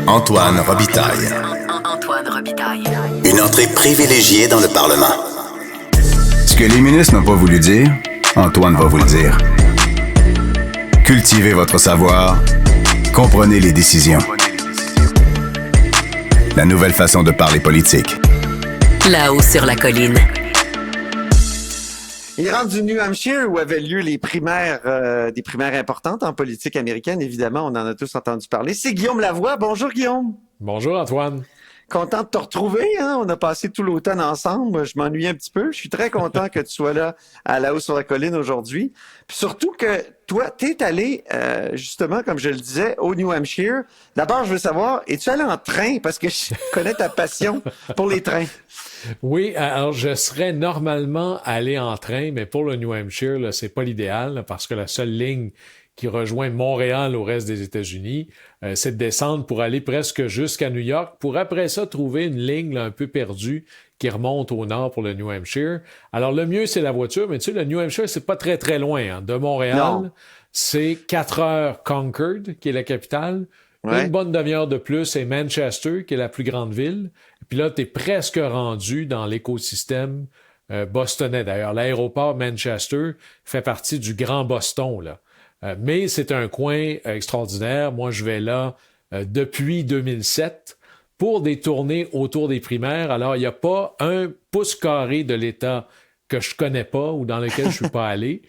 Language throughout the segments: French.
Antoine Robitaille. Antoine Robitaille. Une entrée privilégiée dans le Parlement. Ce que les ministres n'ont pas voulu dire, Antoine va vous le dire. Cultivez votre savoir. Comprenez les décisions. La nouvelle façon de parler politique. Là-haut sur la colline. Il rentre du New Hampshire où avaient lieu les primaires, des primaires importantes en politique américaine. Évidemment, on en a tous entendu parler. C'est Guillaume Lavoie. Bonjour, Guillaume. Bonjour, Antoine. Content de te retrouver, hein? On a passé tout l'automne ensemble. Je m'ennuie un petit peu. Je suis très content que tu sois là à La Haut sur la colline aujourd'hui. Puis surtout que toi, t'es allé, justement, comme je le disais, au New Hampshire. D'abord, je veux savoir, es-tu allé en train? Parce que je connais ta passion pour les trains. Oui, alors je serais normalement allé en train, mais pour le New Hampshire, là, c'est pas l'idéal là, parce que la seule ligne qui rejoint Montréal au reste des États-Unis, c'est de descendre pour aller presque jusqu'à New York, pour après ça trouver une ligne là, un peu perdue qui remonte au nord pour le New Hampshire. Alors le mieux, c'est la voiture, mais tu sais, le New Hampshire, c'est pas très très loin. Hein. De Montréal, non. C'est 4 heures Concord, qui est la capitale. Ouais. Une bonne demi-heure de plus, c'est Manchester, qui est la plus grande ville. Et puis là, tu es presque rendu dans l'écosystème bostonnais. D'ailleurs, l'aéroport Manchester fait partie du Grand Boston, là. Mais c'est un coin extraordinaire. Moi, je vais là depuis 2007 pour des tournées autour des primaires. Alors, il n'y a pas un pouce carré de l'État que je connais pas ou dans lequel je suis pas allé,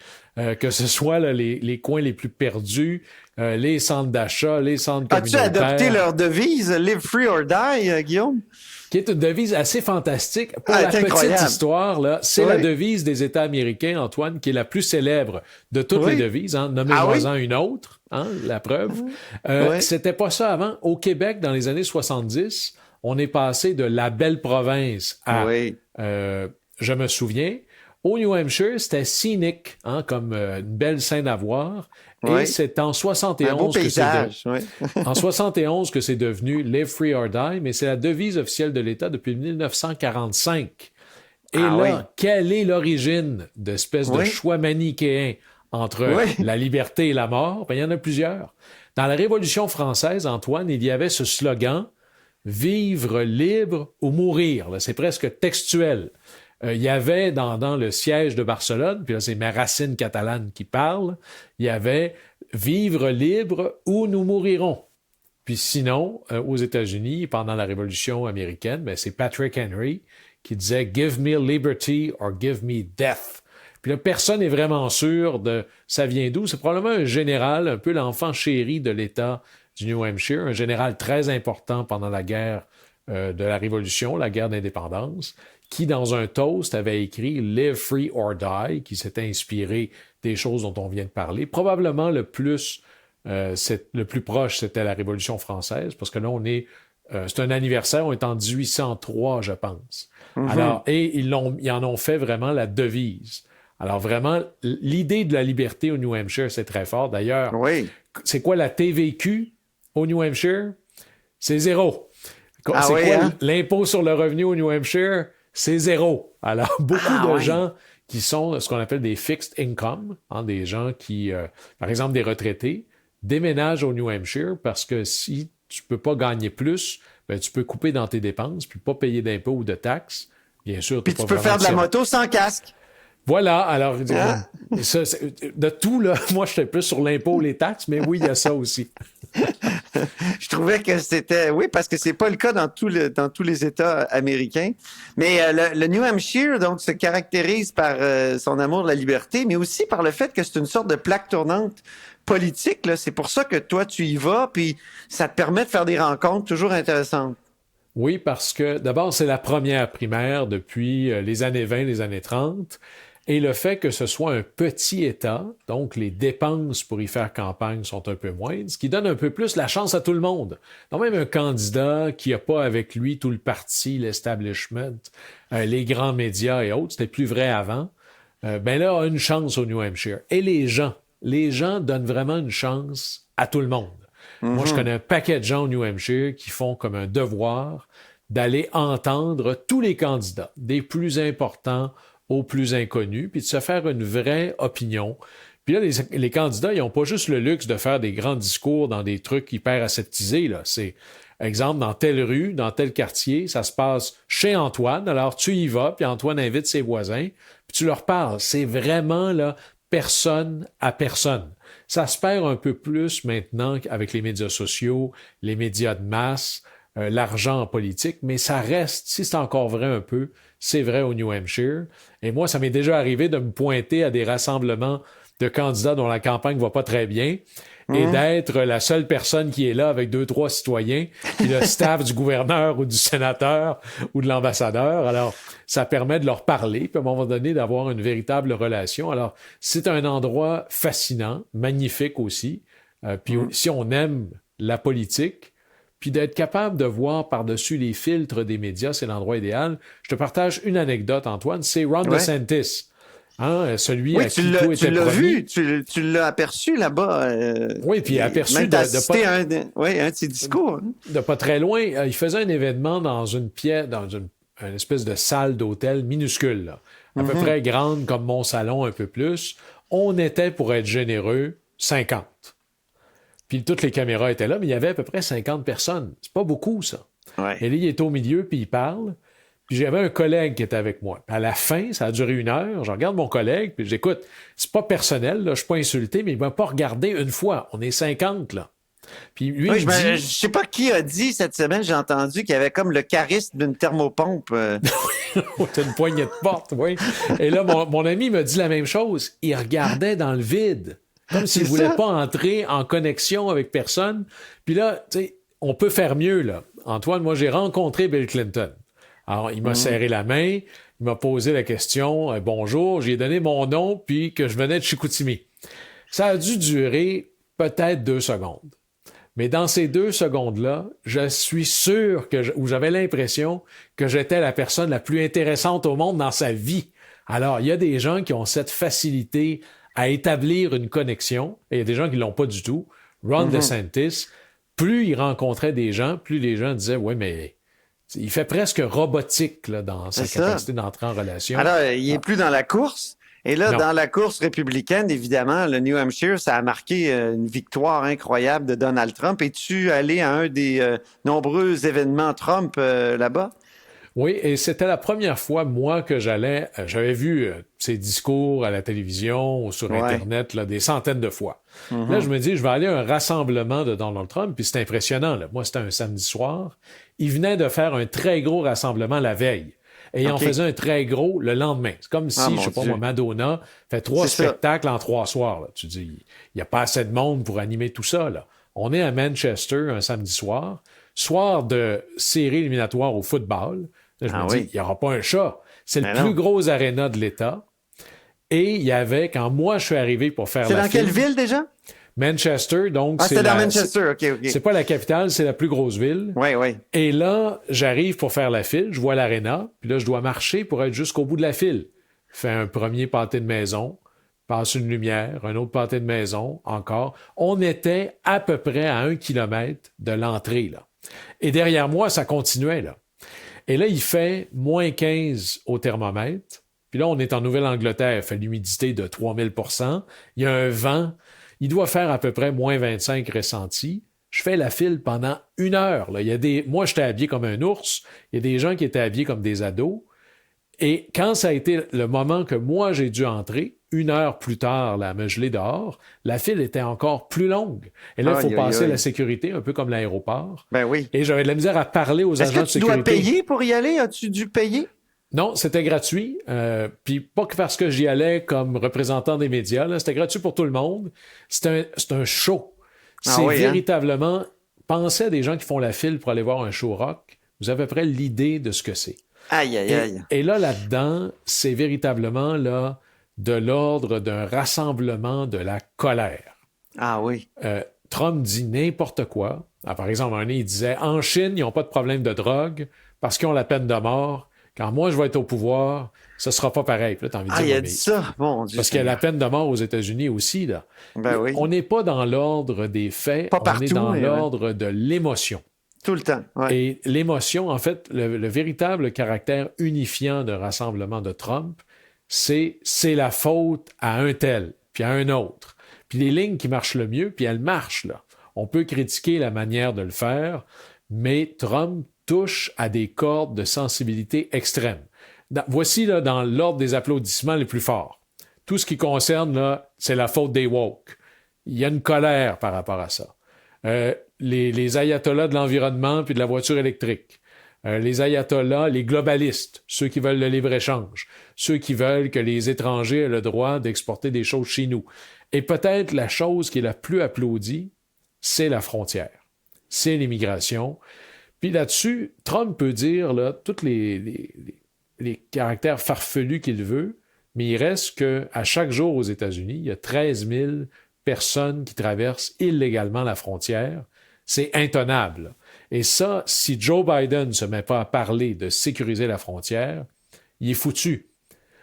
que ce soit là, les coins les plus perdus, les centres d'achat, les centres communautaires. As-tu adopté leur devise « Live free or die », Guillaume? Qui est une devise assez fantastique. Pour la petite histoire, là, c'est la devise des États américains, Antoine, qui est la plus célèbre de toutes les devises. Hein. Nommez-moi-en une autre, hein, la preuve. C'était pas ça avant. Au Québec, dans les années 70, on est passé de la belle province à je me souviens. Au New Hampshire, c'était scenic, hein, comme une belle scène à voir. Et c'est en 71 en 71 que c'est devenu Live Free or Die, mais c'est la devise officielle de l'État depuis 1945. Et quelle est l'origine de espèce de choix manichéen entre la liberté et la mort? Ben, il y en a plusieurs. Dans la Révolution française, Antoine, il y avait ce slogan « Vivre libre ou mourir ». C'est presque textuel. Il y avait dans le siège de Barcelone, puis là, c'est ma racine catalane qui parle, il y avait « Vivre libre ou nous mourirons ». Puis sinon, aux États-Unis, pendant la Révolution américaine, ben, c'est Patrick Henry qui disait « Give me liberty or give me death ». Puis là, personne n'est vraiment sûr de ça vient d'où. C'est probablement un général, un peu l'enfant chéri de l'État du New Hampshire, un général très important pendant la guerre de la Révolution, la guerre d'indépendance, qui, dans un toast, avait écrit « Live free or die », qui s'était inspiré des choses dont on vient de parler. Probablement le plus proche, c'était la Révolution française, parce que là, c'est un anniversaire, on est en 1803, je pense. Mm-hmm. Alors, et ils en ont fait vraiment la devise. Alors, vraiment, l'idée de la liberté au New Hampshire, c'est très fort. D'ailleurs, c'est quoi la TVQ au New Hampshire? C'est 0. L'impôt sur le revenu au New Hampshire? C'est 0. Alors, beaucoup de gens qui sont ce qu'on appelle des fixed income, hein, des gens qui, par exemple, des retraités, déménagent au New Hampshire parce que si tu peux pas gagner plus, ben, tu peux couper dans tes dépenses puis pas payer d'impôts ou de taxes. Bien sûr. Puis tu peux faire de la moto sans casque. Voilà, alors, ça, de tout, là, moi, je suis plus sur l'impôt ou les taxes, mais oui, il y a ça aussi. Je trouvais que c'était... Oui, parce que c'est pas le cas dans tous les États américains. Mais le New Hampshire, donc, se caractérise par son amour de la liberté, mais aussi par le fait que c'est une sorte de plaque tournante politique, là. C'est pour ça que toi, tu y vas, puis ça te permet de faire des rencontres toujours intéressantes. Oui, parce que, d'abord, c'est la première primaire depuis les années 20, les années 30. Et le fait que ce soit un petit État, donc les dépenses pour y faire campagne sont un peu moindres, ce qui donne un peu plus la chance à tout le monde. Donc même un candidat qui n'a pas avec lui tout le parti, l'establishment, les grands médias et autres, c'était plus vrai avant, ben là, a une chance au New Hampshire. Et les gens donnent vraiment une chance à tout le monde. Mm-hmm. Moi, je connais un paquet de gens au New Hampshire qui font comme un devoir d'aller entendre tous les candidats, des plus importants aux plus inconnus, puis de se faire une vraie opinion. Puis là, les candidats, ils n'ont pas juste le luxe de faire des grands discours dans des trucs hyper aseptisés, là. C'est exemple, dans telle rue, dans tel quartier, ça se passe chez Antoine, alors tu y vas, puis Antoine invite ses voisins, puis tu leur parles. C'est vraiment là, personne à personne. Ça se perd un peu plus maintenant avec les médias sociaux, les médias de masse, l'argent en politique, mais ça reste, si c'est encore vrai un peu, c'est vrai au New Hampshire. Et moi, ça m'est déjà arrivé de me pointer à des rassemblements de candidats dont la campagne va pas très bien et d'être la seule personne qui est là avec 2-3 citoyens, puis le staff du gouverneur ou du sénateur ou de l'ambassadeur. Alors, ça permet de leur parler, puis à un moment donné, d'avoir une véritable relation. Alors, c'est un endroit fascinant, magnifique aussi. Puis si on aime la politique, puis d'être capable de voir par-dessus les filtres des médias, c'est l'endroit idéal. Je te partage une anecdote, Antoine, c'est Ron DeSantis. Hein, celui oui, à qui tout était tu l'as promis. vu, tu l'as aperçu là-bas. Oui, puis aperçu même de un pas, de ses discours. de pas très loin. Il faisait un événement dans une pièce, dans une espèce de salle d'hôtel minuscule, là, à peu près grande comme mon salon, un peu plus. On était, pour être généreux, 50. Puis toutes les caméras étaient là, mais il y avait à peu près 50 personnes. C'est pas beaucoup, ça. Ouais. Et là, il est au milieu, puis il parle. Puis j'avais un collègue qui était avec moi. À la fin, ça a duré 1 heure. Je regarde mon collègue, puis j'écoute. C'est pas personnel, là, je suis pas insulté, mais il m'a pas regardé une fois. On est 50, là. Puis lui, Oui, il dit... je sais pas qui a dit cette semaine, j'ai entendu qu'il y avait comme le charisme d'une thermopompe. T'as une poignée de porte, oui. Et là, mon ami me dit la même chose. Il regardait dans le vide, comme s'il voulait pas entrer en connexion avec personne. Puis là, tu sais, on peut faire mieux, là. Antoine, moi, j'ai rencontré Bill Clinton. Alors, il m'a serré la main, il m'a posé la question, bonjour, j'ai donné mon nom, puis que je venais de Chicoutimi. Ça a dû durer peut-être 2 secondes. Mais dans ces 2 secondes-là, je suis sûr ou j'avais l'impression que j'étais la personne la plus intéressante au monde dans sa vie. Alors, il y a des gens qui ont cette facilité à établir une connexion, et il y a des gens qui l'ont pas du tout. Ron DeSantis, plus il rencontrait des gens, plus les gens disaient, oui, mais il fait presque robotique là, dans sa capacité d'entrer en relation. Alors, il est plus dans la course. Et là, dans la course républicaine, évidemment, le New Hampshire, ça a marqué une victoire incroyable de Donald Trump. Es-tu allé à un des nombreux événements Trump là-bas? Oui, et c'était la première fois, moi, que j'allais. J'avais vu ses discours à la télévision ou sur Internet là, des centaines de fois. Là, je me dis, je vais aller à un rassemblement de Donald Trump, puis c'est impressionnant. Là. Moi, c'était un samedi soir. Il venait de faire un très gros rassemblement la veille. Et il en faisait un très gros le lendemain. C'est comme si, je sais pas moi, Madonna fait 3 spectacles en 3 soirs. Là. Tu dis, il n'y a pas assez de monde pour animer tout ça. Là. On est à Manchester un samedi soir de série éliminatoire au football. Là, je me dis, il n'y aura pas un chat. C'est le plus gros aréna de l'État. Et il y avait, quand moi je suis arrivé pour faire la file... C'est dans quelle ville déjà? Manchester, donc c'est dans Manchester, OK. C'est pas la capitale, c'est la plus grosse ville. Oui, oui. Et là, j'arrive pour faire la file, je vois l'aréna, puis là, je dois marcher pour être jusqu'au bout de la file. Je fais un premier pâté de maison, passe une lumière, un autre pâté de maison, encore. On était à peu près à 1 kilomètre de l'entrée, là. Et derrière moi, ça continuait, là. Et là, il fait moins 15 au thermomètre. Puis là, on est en Nouvelle-Angleterre, il fait l'humidité de 3000 %. Il y a un vent. Il doit faire à peu près moins 25 ressentis. Je fais la file pendant 1 heure. Là. Moi, j'étais habillé comme un ours. Il y a des gens qui étaient habillés comme des ados. Et quand ça a été le moment que moi, j'ai dû entrer, 1 heure plus tard, là, à me geler dehors, la file était encore plus longue. Et là, il faut passer la sécurité, un peu comme l'aéroport. Ben oui. Et j'avais de la misère à parler aux agents de sécurité. Est-ce que tu dois payer pour y aller? As-tu dû payer? Non, c'était gratuit. Puis pas que parce que j'y allais comme représentant des médias. Là, c'était gratuit pour tout le monde. C'est un show. C'est véritablement... Pensez à des gens qui font la file pour aller voir un show rock. Vous avez à peu près l'idée de ce que c'est. Aïe, aïe, aïe. Et là-dedans, c'est véritablement là, de l'ordre d'un rassemblement de la colère. Ah oui. Trump dit n'importe quoi. Alors, par exemple, un il disait « En Chine, ils n'ont pas de problème de drogue parce qu'ils ont la peine de mort. Quand moi, je vais être au pouvoir, ce ne sera pas pareil. » Puis là, t'as envie de dire, il a dit ça? Mon Dieu. Parce qu'il y a la peine de mort aux États-Unis aussi. Là. Ben oui. On n'est pas dans l'ordre des faits, on est dans l'ordre de l'émotion. Tout le temps, ouais. Et l'émotion, en fait, le véritable caractère unifiant d'un rassemblement de Trump, c'est la faute à un tel, puis à un autre. Puis les lignes qui marchent le mieux, puis elles marchent, là. On peut critiquer la manière de le faire, mais Trump touche à des cordes de sensibilité extrêmes. Voici là, dans l'ordre des applaudissements les plus forts. Tout ce qui concerne, là, c'est la faute des woke. Il y a une colère par rapport à ça. Les ayatollahs de l'environnement puis de la voiture électrique. Les ayatollahs, les globalistes, ceux qui veulent le libre-échange, ceux qui veulent que les étrangers aient le droit d'exporter des choses chez nous. Et peut-être la chose qui est la plus applaudie, c'est la frontière, c'est l'immigration. Puis là-dessus, Trump peut dire là, tous les caractères farfelus qu'il veut, mais il reste qu'à chaque jour aux États-Unis, il y a 13 000 personnes qui traversent illégalement la frontière. C'est intenable. Et ça, si Joe Biden ne se met pas à parler de sécuriser la frontière, il est foutu.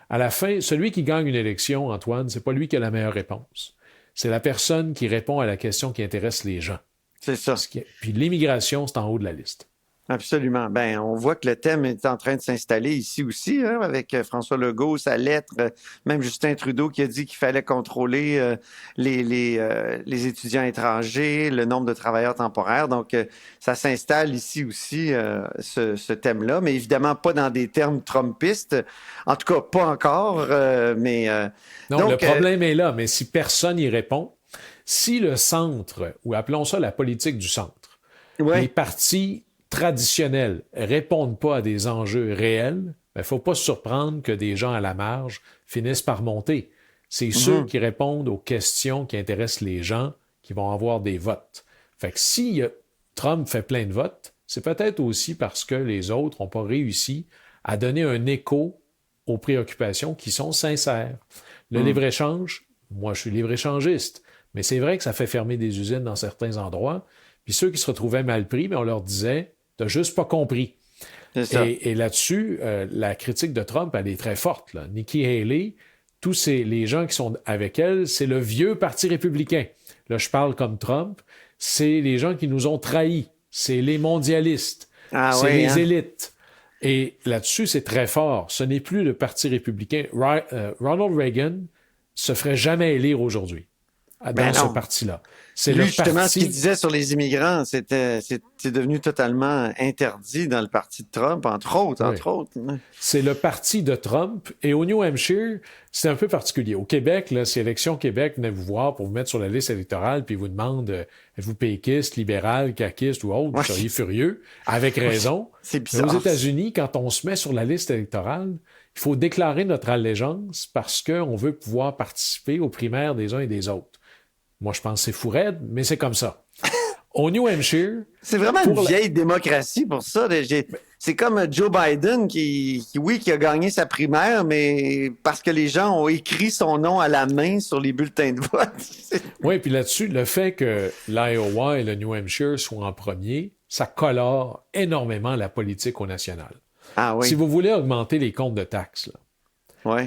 À la fin, celui qui gagne une élection, Antoine, c'est pas lui qui a la meilleure réponse. C'est la personne qui répond à la question qui intéresse les gens. C'est ça. Puis l'immigration, c'est en haut de la liste. Absolument. Ben, on voit que le thème est en train de s'installer ici aussi, hein, avec François Legault, sa lettre, même Justin Trudeau qui a dit qu'il fallait contrôler les étudiants étrangers, le nombre de travailleurs temporaires. Donc, ça s'installe ici aussi, ce thème-là, mais évidemment pas dans des termes trumpistes. En tout cas, pas encore, mais... non, donc, le problème est là, mais si personne n'y répond, si le centre, ou appelons ça la politique du centre, les partis traditionnels répondent pas à des enjeux réels, il ne faut pas se surprendre que des gens à la marge finissent par monter. C'est ceux qui répondent aux questions qui intéressent les gens qui vont avoir des votes. Fait que si Trump fait plein de votes, c'est peut-être aussi parce que les autres n'ont pas réussi à donner un écho aux préoccupations qui sont sincères. Le libre-échange, moi je suis libre-échangiste, mais c'est vrai que ça fait fermer des usines dans certains endroits, puis ceux qui se retrouvaient mal pris, on leur disait « t'as juste pas compris ». Et là-dessus, la critique de Trump, elle est très forte. Là. Nikki Haley, tous les gens qui sont avec elle, c'est le vieux parti républicain. Là, je parle comme Trump, c'est les gens qui nous ont trahis, c'est les mondialistes, c'est les élites. Et là-dessus, c'est très fort. Ce n'est plus le parti républicain. Ronald Reagan se ferait jamais élire aujourd'hui dans ce parti-là. C'est lui, justement, ce qu'il disait sur les immigrants, c'est devenu totalement interdit dans le parti de Trump, entre autres. C'est le parti de Trump. Et au New Hampshire, c'est un peu particulier. Au Québec, là, si Élection Québec venait vous voir pour vous mettre sur la liste électorale puis vous demande êtes-vous péquiste, libéral, caquiste ou autre, vous seriez furieux, avec raison. C'est bizarre. Mais aux États-Unis, quand on se met sur la liste électorale, il faut déclarer notre allégeance parce qu'on veut pouvoir participer aux primaires des uns et des autres. Moi, je pense que c'est fou raide, mais c'est comme ça. Au New Hampshire... C'est vraiment une vieille démocratie pour ça. C'est comme Joe Biden qui a gagné sa primaire, mais parce que les gens ont écrit son nom à la main sur les bulletins de vote. Oui, puis là-dessus, le fait que l'Iowa et le New Hampshire soient en premier, ça colore énormément la politique au national. Ah oui. Si vous voulez augmenter les comptes de taxes, là,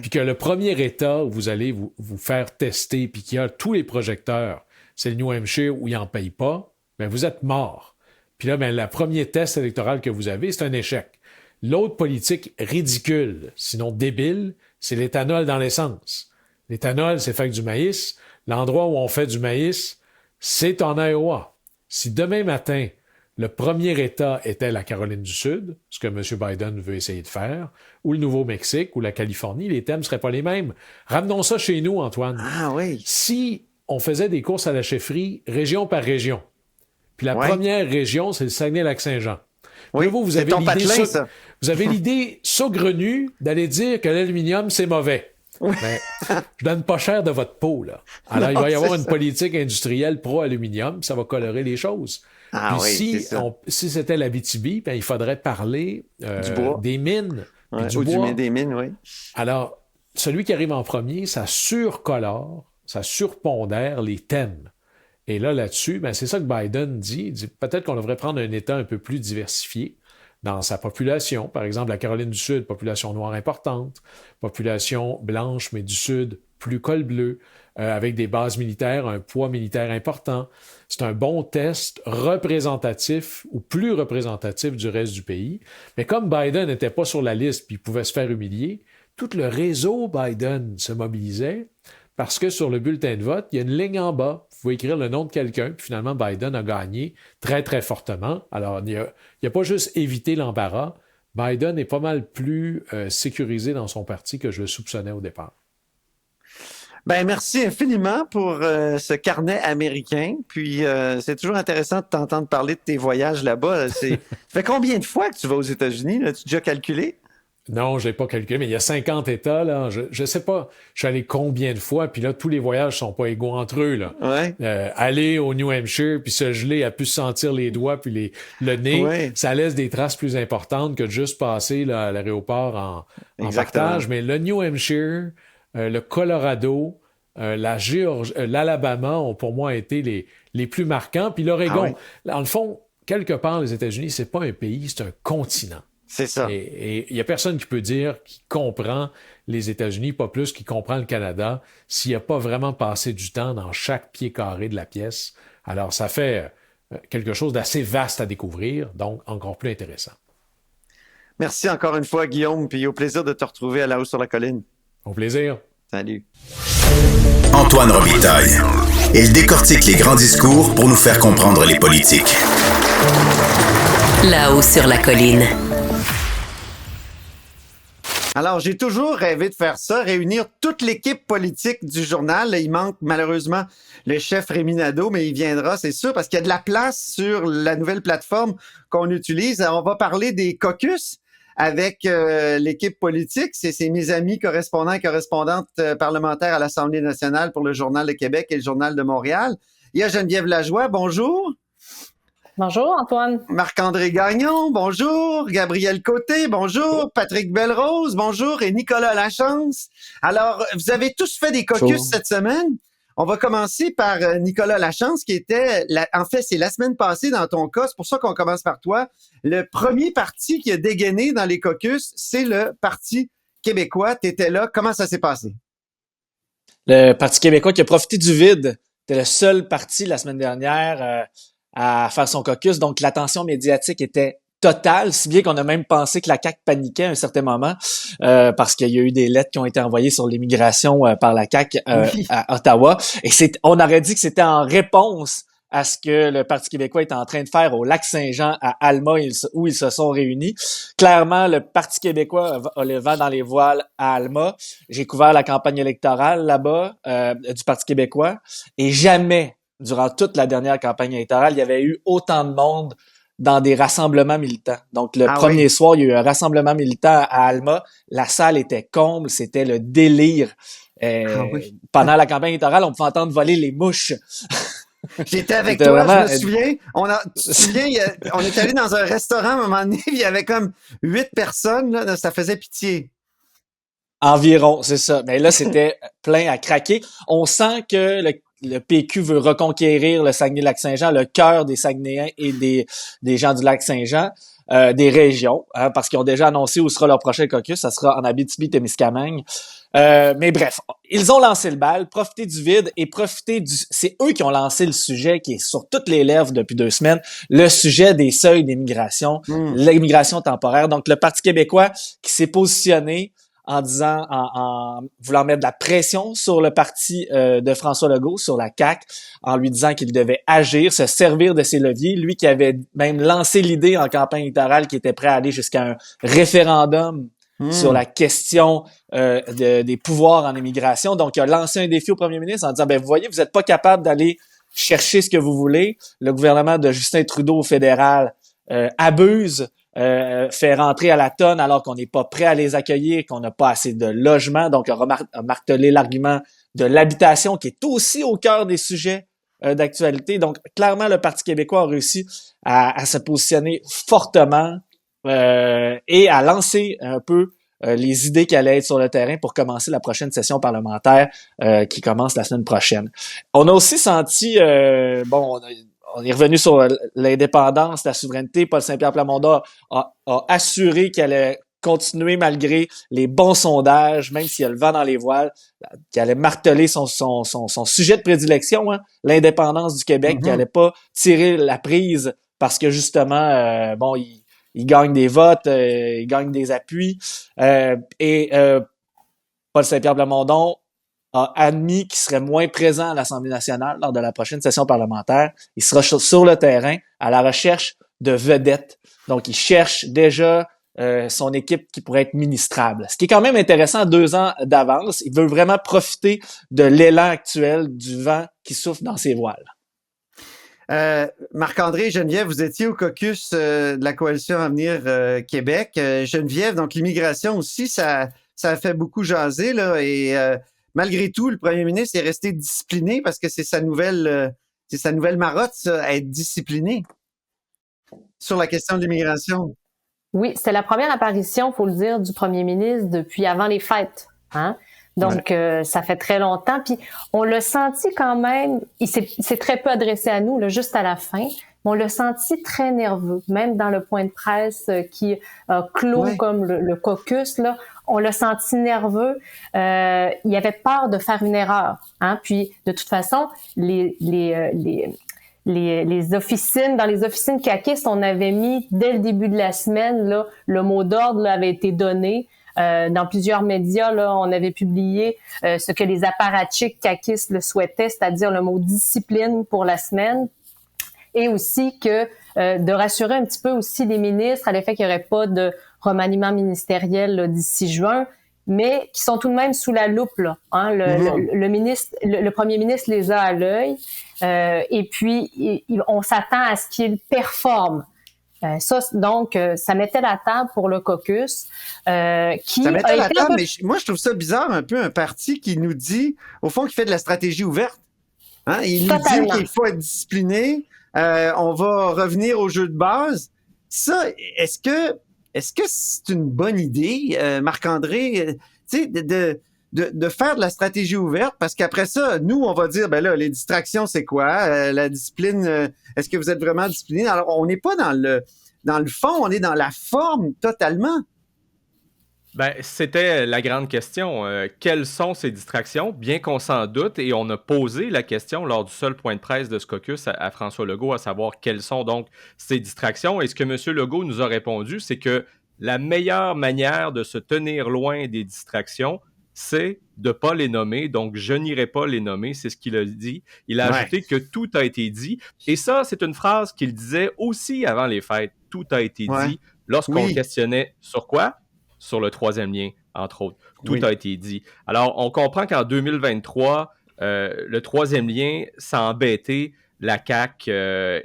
puis que le premier État où vous allez vous faire tester, puis qu'il y a tous les projecteurs, c'est le New Hampshire où ils n'en payent pas, bien, vous êtes mort. Puis là, bien, le premier test électoral que vous avez, c'est un échec. L'autre politique ridicule, sinon débile, c'est l'éthanol dans l'essence. L'éthanol, c'est fait avec du maïs. L'endroit où on fait du maïs, c'est en Iowa. Si demain matin, le premier État était la Caroline du Sud, ce que M. Biden veut essayer de faire, ou le Nouveau-Mexique, ou la Californie, les thèmes ne seraient pas les mêmes. Ramenons ça chez nous, Antoine. Ah oui. Si on faisait des courses à la chefferie région par région, puis la première région, c'est le Saguenay-Lac-Saint-Jean. Oui, là, vous avez l'idée saugrenue d'aller dire que l'aluminium, c'est mauvais. Oui. Mais je donne pas cher de votre peau, là. Alors, il va y avoir une politique industrielle pro-aluminium, ça va colorer les choses. Ah puis oui, si c'était l'Abitibi, ben, il faudrait parler des mines. Du bois. Des mines, oui. Alors, celui qui arrive en premier, ça surcolore, ça surpondère les thèmes. Et là-dessus, ben, c'est ça que Biden dit. Il dit peut-être qu'on devrait prendre un État un peu plus diversifié dans sa population. Par exemple, la Caroline du Sud, population noire importante, population blanche, mais du Sud, plus col bleu, avec des bases militaires, un poids militaire important. C'est un bon test représentatif ou plus représentatif du reste du pays. Mais comme Biden n'était pas sur la liste puis il pouvait se faire humilier, tout le réseau Biden se mobilisait parce que sur le bulletin de vote, il y a une ligne en bas. pouvez écrire le nom de quelqu'un, puis finalement, Biden a gagné très, très fortement. Alors, il n'a pas juste évité l'embarras. Biden est pas mal plus sécurisé dans son parti que je le soupçonnais au départ. Ben merci infiniment pour ce carnet américain. Puis c'est toujours intéressant de t'entendre parler de tes voyages là-bas. Ça fait combien de fois que tu vas aux États-Unis? Là? Tu as déjà calculé? Non, je n'ai pas calculé, mais il y a 50 États. Là. Je ne sais pas, je suis allé combien de fois, puis là, tous les voyages sont pas égaux entre eux. Là. Ouais. Aller au New Hampshire, puis se geler, à plus sentir les doigts, puis le nez, ça laisse des traces plus importantes que de juste passer là, à l'aéroport en partage. Mais le New Hampshire, le Colorado, la Géorgie, l'Alabama ont pour moi été les plus marquants. Puis l'Oregon, dans le fond, quelque part, les États-Unis, c'est pas un pays, c'est un continent. C'est ça. Et il n'y a personne qui peut dire qu'il comprend les États-Unis, pas plus qu'il comprend le Canada, s'il n'a pas vraiment passé du temps dans chaque pied carré de la pièce. Alors, ça fait quelque chose d'assez vaste à découvrir, donc encore plus intéressant. Merci encore une fois, Guillaume, puis au plaisir de te retrouver à La Haut sur la Colline. Au plaisir. Salut. Antoine Robitaille. Il décortique les grands discours pour nous faire comprendre les politiques. Là-haut sur la colline. Alors, j'ai toujours rêvé de faire ça, réunir toute l'équipe politique du journal. Là, il manque malheureusement le chef Rémi Nadeau, mais il viendra, c'est sûr, parce qu'il y a de la place sur la nouvelle plateforme qu'on utilise. Alors, on va parler des caucus avec l'équipe politique. C'est mes amis correspondants et correspondantes parlementaires à l'Assemblée nationale pour le Journal de Québec et le Journal de Montréal. Il y a Geneviève Lajoie, bonjour. Bonjour, Antoine. Marc-André Gagnon, bonjour. Gabriel Côté, bonjour. Patrick Belrose, bonjour. Et Nicolas Lachance. Alors, vous avez tous fait des caucus cette semaine. On va commencer par Nicolas Lachance, qui était, en fait, c'est la semaine passée dans ton cas. C'est pour ça qu'on commence par toi. Le premier parti qui a dégainé dans les caucus, c'est le Parti québécois. Tu étais là. Comment ça s'est passé? Le Parti québécois qui a profité du vide. C'était le seul parti la semaine dernière à faire son caucus. Donc, l'attention médiatique était totale, si bien qu'on a même pensé que la CAQ paniquait à un certain moment parce qu'il y a eu des lettres qui ont été envoyées sur l'immigration par la CAQ à Ottawa. Et on aurait dit que c'était en réponse à ce que le Parti québécois est en train de faire au Lac-Saint-Jean, à Alma, où ils se sont réunis. Clairement, le Parti québécois a le vent dans les voiles à Alma. J'ai couvert la campagne électorale là-bas du Parti québécois et jamais, durant toute la dernière campagne électorale, il y avait eu autant de monde dans des rassemblements militants. Donc, le premier soir, il y a eu un rassemblement militant à Alma. La salle était comble, c'était le délire. Pendant la campagne électorale, on pouvait entendre voler les mouches. J'étais avec toi, vraiment... je me souviens. Tu te souviens, on est allé dans un restaurant à un moment donné, il y avait comme 8 personnes, là, ça faisait pitié. Environ, c'est ça. Mais là, c'était plein à craquer. On sent que le PQ veut reconquérir le Saguenay-Lac-Saint-Jean, le cœur des Saguenayens et des gens du Lac-Saint-Jean, des régions, parce qu'ils ont déjà annoncé où sera leur prochain caucus. Ça sera en Abitibi-Témiscamingue. Mais bref, ils ont lancé le bal, profité du vide et c'est eux qui ont lancé le sujet qui est sur toutes les lèvres depuis 2 semaines, le sujet des seuils d'immigration, l'immigration temporaire. Donc, le Parti québécois qui s'est positionné en disant, en voulant mettre de la pression sur le parti de François Legault, sur la CAQ, en lui disant qu'il devait agir, se servir de ses leviers. Lui qui avait même lancé l'idée en campagne électorale, qui était prêt à aller jusqu'à un référendum sur la question des pouvoirs en immigration. Donc, il a lancé un défi au premier ministre en disant, vous voyez, vous n'êtes pas capable d'aller chercher ce que vous voulez. Le gouvernement de Justin Trudeau au fédéral abuse, fait rentrer à la tonne alors qu'on n'est pas prêt à les accueillir, qu'on n'a pas assez de logements. Donc, a martelé l'argument de l'habitation qui est aussi au cœur des sujets d'actualité. Donc, clairement, le Parti québécois a réussi à se positionner fortement et à lancer un peu les idées qui allaient être sur le terrain pour commencer la prochaine session parlementaire qui commence la semaine prochaine. On a aussi senti, on est revenu sur l'indépendance, la souveraineté. Paul Saint-Pierre Plamondon a assuré qu'il allait continuer malgré les bons sondages, même s'il y a le vent dans les voiles, qu'il allait marteler son sujet de prédilection, l'indépendance du Québec, qu'il allait pas tirer la prise parce que justement, il gagne des votes, il gagne des appuis. Paul Saint-Pierre Plamondon a admis qu'il serait moins présent à l'Assemblée nationale lors de la prochaine session parlementaire. Il sera sur le terrain à la recherche de vedettes. Donc, il cherche déjà son équipe qui pourrait être ministrable. Ce qui est quand même intéressant 2 ans d'avance. Il veut vraiment profiter de l'élan actuel du vent qui souffle dans ses voiles. Marc-André et Geneviève, vous étiez au caucus de la Coalition Avenir Québec. Geneviève, donc l'immigration aussi, ça a fait beaucoup jaser, là, et malgré tout, le premier ministre est resté discipliné parce que c'est sa nouvelle marotte, ça, être discipliné sur la question de l'immigration. Oui, c'était la première apparition, faut le dire, du premier ministre depuis avant les fêtes. Hein? Donc, ça fait très longtemps. Puis, on l'a senti quand même, il s'est très peu adressé à nous, là, juste à la fin, mais on l'a senti très nerveux. Même dans le point de presse qui clôt comme le caucus, là, on l'a senti nerveux. Il avait peur de faire une erreur. Hein? Puis, de toute façon, les officines, dans les officines caquistes, on avait mis, dès le début de la semaine, là, le mot d'ordre là, avait été donné. Dans plusieurs médias, là, on avait publié ce que les apparatchiks caquistes le souhaitaient, c'est-à-dire le mot discipline pour la semaine. Et aussi que de rassurer un petit peu aussi les ministres à l'effet qu'il n'y aurait pas de remaniement ministériel là, d'ici juin, mais qui sont tout de même sous la loupe, là. Hein? Le premier ministre les a à l'œil. Et puis, on s'attend à ce qu'il performe. Ça mettait la table pour le caucus. Ça mettait la table, mais moi, je trouve ça bizarre, un peu un parti qui nous dit, au fond, qui fait de la stratégie ouverte. Hein? Il nous dit qu'il faut être discipliné, on va revenir au jeu de base. Ça, est-ce que c'est une bonne idée, Marc-André, tu sais, de faire de la stratégie ouverte, parce qu'après ça, nous, on va dire, ben là, les distractions, c'est quoi? La discipline, est-ce que vous êtes vraiment discipliné? Alors, on n'est pas dans le fond, on est dans la forme totalement. Ben, c'était la grande question. Quelles sont ces distractions? Bien qu'on s'en doute, et on a posé la question lors du seul point de presse de ce caucus à François Legault, à savoir quelles sont donc ces distractions. Et ce que M. Legault nous a répondu, c'est que la meilleure manière de se tenir loin des distractions, c'est de ne pas les nommer. Donc, je n'irai pas les nommer, c'est ce qu'il a dit. Il a ajouté que tout a été dit. Et ça, c'est une phrase qu'il disait aussi avant les fêtes. Tout a été dit lorsqu'on questionnait sur quoi? Sur le troisième lien, entre autres. Tout a été dit. Alors, on comprend qu'en 2023, le troisième lien, ça embêtait la CAQ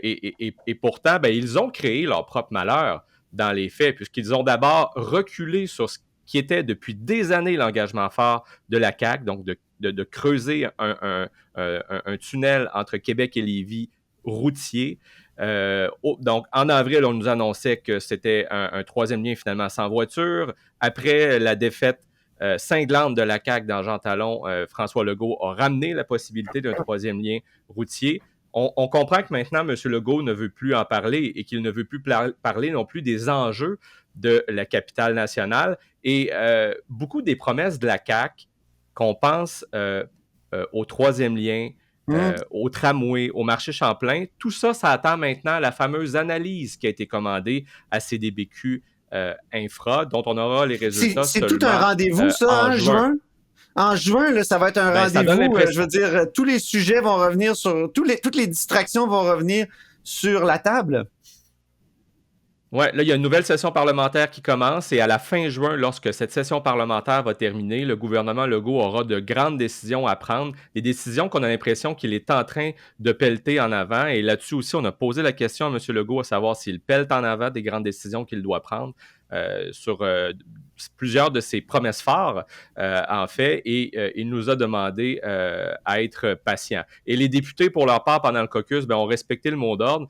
et pourtant, ben, ils ont créé leur propre malheur dans les faits, puisqu'ils ont d'abord reculé sur ce qui était depuis des années l'engagement fort de la CAQ, donc de creuser un tunnel entre Québec et Lévis routier. Donc, en avril, on nous annonçait que c'était un troisième lien finalement sans voiture. Après la défaite cinglante de la CAQ dans Jean Talon, François Legault a ramené la possibilité d'un troisième lien routier. On comprend que maintenant, M. Legault ne veut plus en parler et qu'il ne veut plus parler non plus des enjeux de la capitale nationale. Et beaucoup des promesses de la CAQ, qu'on pense au troisième lien, au tramway, au marché Champlain, tout ça, ça attend maintenant la fameuse analyse qui a été commandée à CDBQ Infra, dont on aura les résultats c'est tout un rendez-vous, ça, en juin? En juin, là, ça va être un rendez-vous. Je veux dire, tous les sujets vont revenir sur... Toutes les distractions vont revenir sur la table. Oui, là, il y a une nouvelle session parlementaire qui commence et à la fin juin, lorsque cette session parlementaire va terminer, le gouvernement Legault aura de grandes décisions à prendre, des décisions qu'on a l'impression qu'il est en train de pelleter en avant. Et là-dessus aussi, on a posé la question à M. Legault à savoir s'il pelte en avant des grandes décisions qu'il doit prendre sur plusieurs de ses promesses phares, en fait, et il nous a demandé à être patient. Et les députés, pour leur part, pendant le caucus, ont respecté le mot d'ordre.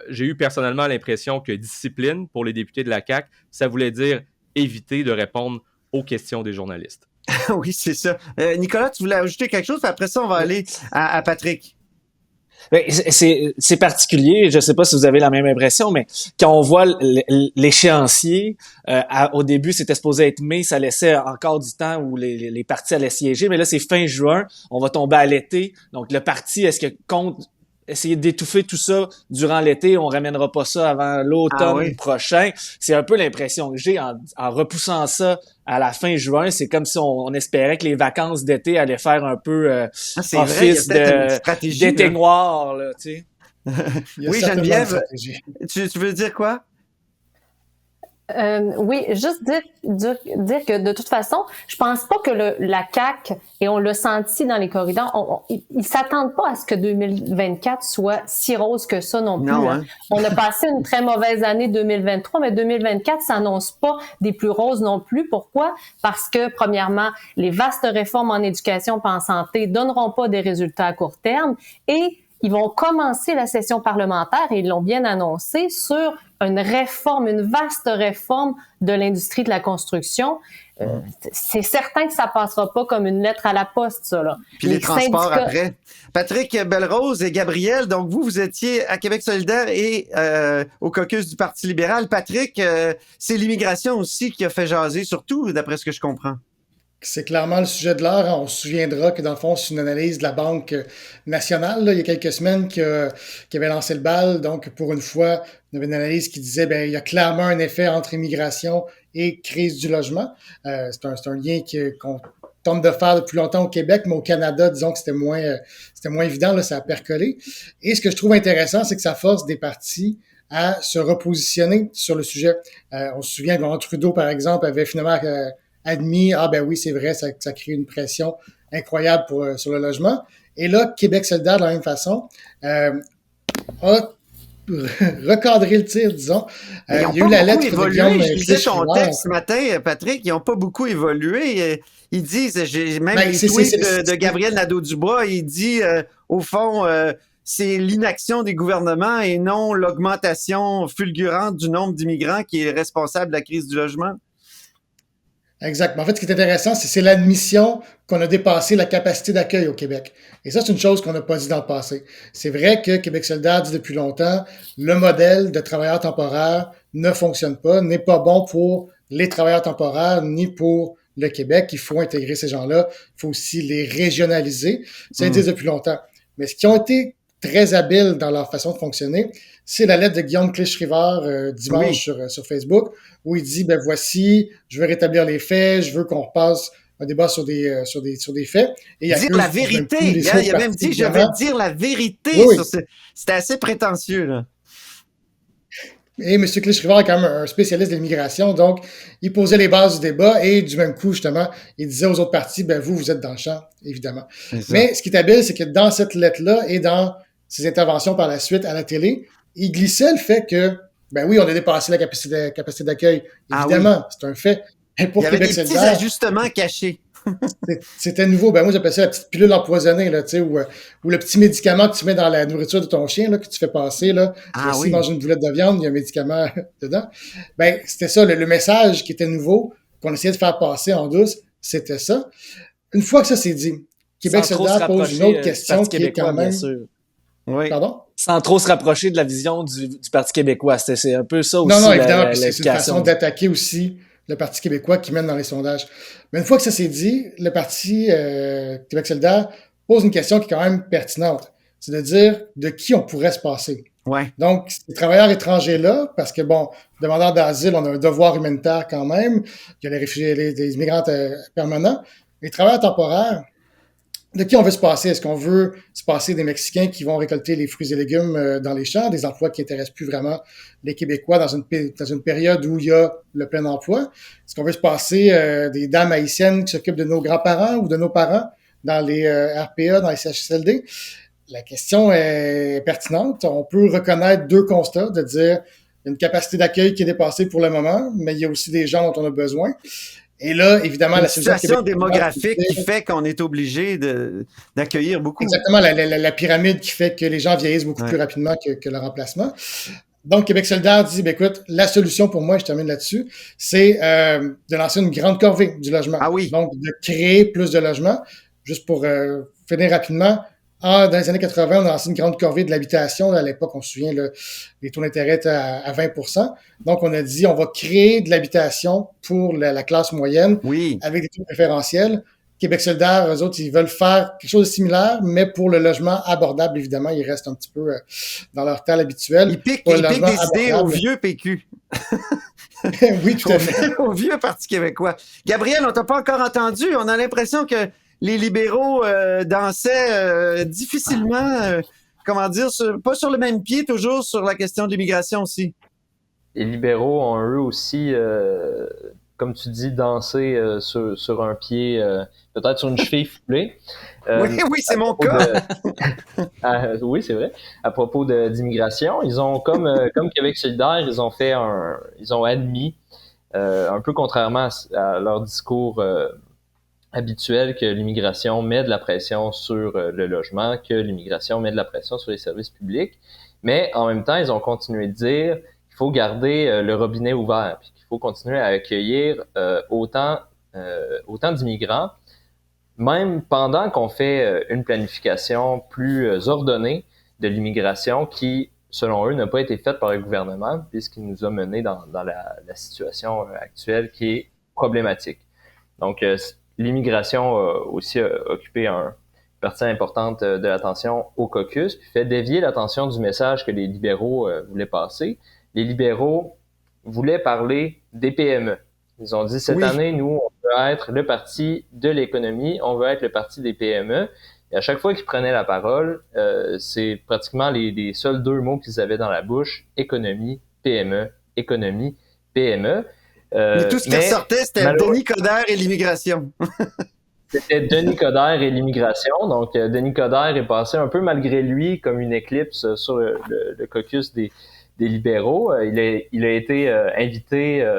J'ai eu personnellement l'impression que discipline pour les députés de la CAQ, ça voulait dire éviter de répondre aux questions des journalistes. Oui, c'est ça. Nicolas, tu voulais ajouter quelque chose? Après ça, on va aller à Patrick. C'est particulier, je ne sais pas si vous avez la même impression, mais quand on voit l'échéancier, au début c'était supposé être mai, ça laissait encore du temps où les partis allaient siéger, mais là c'est fin juin, on va tomber à l'été, donc le parti, est-ce que compte essayer d'étouffer tout ça durant l'été, on ramènera pas ça avant l'automne prochain. C'est un peu l'impression que j'ai en repoussant ça à la fin juin. C'est comme si on espérait que les vacances d'été allaient faire un peu office d'été noir, là, tu sais. Oui, Geneviève, tu veux dire quoi? Oui, juste dire que de toute façon, je pense pas que la CAQ, et on l'a senti dans les corridors, ils s'attendent pas à ce que 2024 soit si rose que ça non plus. Non, hein? On a passé une très mauvaise année 2023, mais 2024 s'annonce pas des plus roses non plus. Pourquoi? Parce que, premièrement, les vastes réformes en éducation et en santé donneront pas des résultats à court terme et ils vont commencer la session parlementaire, et ils l'ont bien annoncé, sur une vaste réforme de l'industrie de la construction. C'est certain que ça passera pas comme une lettre à la poste, ça, là. Puis les transports après. Patrick Belrose et Gabriel, donc vous étiez à Québec solidaire et au caucus du Parti libéral. Patrick, c'est l'immigration aussi qui a fait jaser, surtout d'après ce que je comprends. C'est clairement le sujet de l'heure. On se souviendra que, dans le fond, c'est une analyse de la Banque nationale, là, il y a quelques semaines, qui avait lancé le bal. Donc, pour une fois, on avait une analyse qui disait il y a clairement un effet entre immigration et crise du logement. C'est un lien qu'on tente de faire depuis longtemps au Québec, mais au Canada, disons que c'était moins évident, là, ça a percolé. Et ce que je trouve intéressant, c'est que ça force des partis à se repositionner sur le sujet. On se souvient que Trudeau, par exemple, avait finalement admis, oui, c'est vrai, ça crée une pression incroyable sur le logement. Et là, Québec solidaire, de la même façon, a recadré le tir, disons. Il y a eu la lettre de Guillaume. Je lisais ton texte ce matin, Patrick, ils n'ont pas beaucoup évolué. Ils disent, j'ai même les tweets de Gabriel Nadeau-Dubois, il dit, au fond, c'est l'inaction des gouvernements et non l'augmentation fulgurante du nombre d'immigrants qui est responsable de la crise du logement. Exactement. En fait, ce qui est intéressant, c'est l'admission qu'on a dépassé la capacité d'accueil au Québec. Et ça, c'est une chose qu'on n'a pas dit dans le passé. C'est vrai que Québec solidaire dit depuis longtemps, le modèle de travailleurs temporaires ne fonctionne pas, n'est pas bon pour les travailleurs temporaires, ni pour le Québec. Il faut intégrer ces gens-là. Il faut aussi les régionaliser. Ça, ils disent depuis longtemps. Mais ce qui ont été très habiles dans leur façon de fonctionner, c'est la lettre de Guillaume Clich-Rivard dimanche sur Facebook, où il dit, voici, je veux rétablir les faits, je veux qu'on repasse un débat sur des faits. Et dire la vérité. Il a même dit, je vais dire la vérité. C'était assez prétentieux, là. Et M. Clich-Rivard est quand même un spécialiste de l'immigration, donc il posait les bases du débat et du même coup, justement, il disait aux autres partis, vous êtes dans le champ, évidemment. Mais ce qui est habile, c'est que dans cette lettre-là et dans ses interventions par la suite à la télé, il glissait le fait que, oui, on a dépassé la capacité d'accueil. Évidemment, c'est un fait. Et pour il y avait des petits ajustements cachés. C'était nouveau. Moi, j'appelle ça la petite pilule empoisonnée, là, tu sais, ou le petit médicament que tu mets dans la nourriture de ton chien, là, que tu fais passer, là. S'il mange une boulette de viande, il y a un médicament dedans. C'était ça, le message qui était nouveau, qu'on essayait de faire passer en douce, c'était ça. Une fois que ça s'est dit, Québec solidaire pose une autre question qui est quand même... Oui. Pardon? Sans trop se rapprocher de la vision du Parti québécois. C'est un peu ça aussi. Non, évidemment, c'est une façon d'attaquer aussi le Parti québécois qui mène dans les sondages. Mais une fois que ça s'est dit, le Parti Québec solidaire pose une question qui est quand même pertinente. C'est de dire de qui on pourrait se passer. Ouais. Donc, ces travailleurs étrangers-là, parce que, demandeurs d'asile, on a un devoir humanitaire quand même. Il y a les réfugiés, les immigrants permanents. Les travailleurs temporaires, de qui on veut se passer? Est-ce qu'on veut se passer des Mexicains qui vont récolter les fruits et légumes dans les champs, des emplois qui intéressent plus vraiment les Québécois dans une période où il y a le plein emploi? Est-ce qu'on veut se passer des dames haïtiennes qui s'occupent de nos grands-parents ou de nos parents dans les RPA, dans les CHSLD? La question est pertinente. On peut reconnaître deux constats, de dire une capacité d'accueil qui est dépassée pour le moment, mais il y a aussi des gens dont on a besoin. Et là, évidemment, la situation démographique qui fait qu'on est obligé d'accueillir beaucoup. Exactement, la pyramide qui fait que les gens vieillissent beaucoup plus rapidement que le remplacement. Donc, Québec solidaire dit, écoute, la solution pour moi, je termine là-dessus, c'est de lancer une grande corvée du logement. Ah oui. Donc, de créer plus de logements. Juste pour finir rapidement, dans les années 80, on a lancé une grande corvée de l'habitation. À l'époque, on se souvient, les taux d'intérêt étaient à 20%. Donc, on a dit, on va créer de l'habitation pour la classe moyenne avec des taux préférentiels. Québec solidaire, eux autres, ils veulent faire quelque chose de similaire, mais pour le logement abordable, évidemment, ils restent un petit peu dans leur tal habituel. Ils piquent des idées au vieux PQ. Oui, tout à fait. Au vieux Parti québécois. Gabriel, on t'a pas encore entendu. On a l'impression que les libéraux dansaient difficilement, pas sur le même pied, toujours sur la question de l'immigration aussi. Les libéraux ont eux aussi, comme tu dis, dansé sur un pied, peut-être sur une cheville foulée. Oui, c'est mon cas. Oui, c'est vrai. À propos d'immigration, ils ont comme Québec solidaire, ils ont admis, un peu contrairement à leur discours habituel, que l'immigration met de la pression sur le logement, que l'immigration met de la pression sur les services publics. Mais en même temps, ils ont continué de dire qu'il faut garder le robinet ouvert, puis qu'il faut continuer à accueillir autant d'immigrants, même pendant qu'on fait une planification plus ordonnée de l'immigration qui, selon eux, n'a pas été faite par le gouvernement, puisqu'il nous a menés dans la situation actuelle qui est problématique. Donc, l'immigration a aussi occupé une partie importante de l'attention au caucus, puis fait dévier l'attention du message que les libéraux voulaient passer. Les libéraux voulaient parler des PME. Ils ont dit, cette année, nous, on veut être le parti de l'économie, on veut être le parti des PME. Et à chaque fois qu'ils prenaient la parole, c'est pratiquement les seuls deux mots qu'ils avaient dans la bouche, économie, PME, économie, PME. Mais tout ce qui ressortait, c'était Denis Coderre et l'immigration. C'était Denis Coderre et l'immigration. Donc, Denis Coderre est passé un peu malgré lui comme une éclipse sur le caucus des libéraux. Il a été invité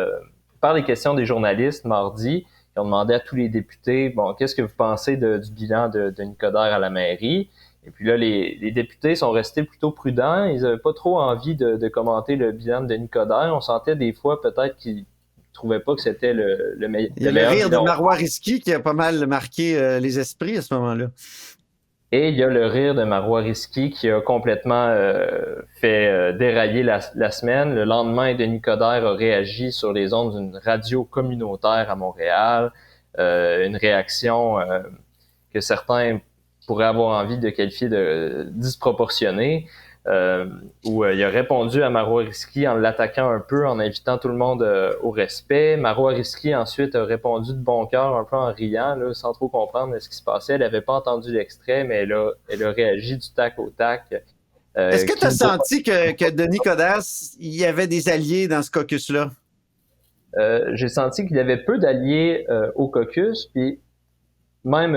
par les questions des journalistes mardi. Ils ont demandé à tous les députés, bon, qu'est-ce que vous pensez du bilan de Denis Coderre à la mairie? Et puis là, les députés sont restés plutôt prudents. Ils n'avaient pas trop envie de commenter le bilan de Denis Coderre. On sentait des fois peut-être qu'ils trouvaient pas que c'était le meilleur. Il y a le rire de Marois Risky qui a pas mal marqué les esprits à ce moment-là. Et il y a le rire de Marois Risky qui a complètement fait dérailler la semaine. Le lendemain, Denis Coderre a réagi sur les ondes d'une radio communautaire à Montréal. Une réaction que certains pourraient avoir envie de qualifier de disproportionnée. Où il a répondu à Marois Risky en l'attaquant un peu, en invitant tout le monde au respect. Marois Risky ensuite a répondu de bon cœur, un peu en riant, là, sans trop comprendre ce qui se passait. Elle n'avait pas entendu l'extrait, mais elle a réagi du tac au tac. Est-ce que tu as senti que Denis Coderre, il y avait des alliés dans ce caucus-là? J'ai senti qu'il y avait peu d'alliés au caucus, puis même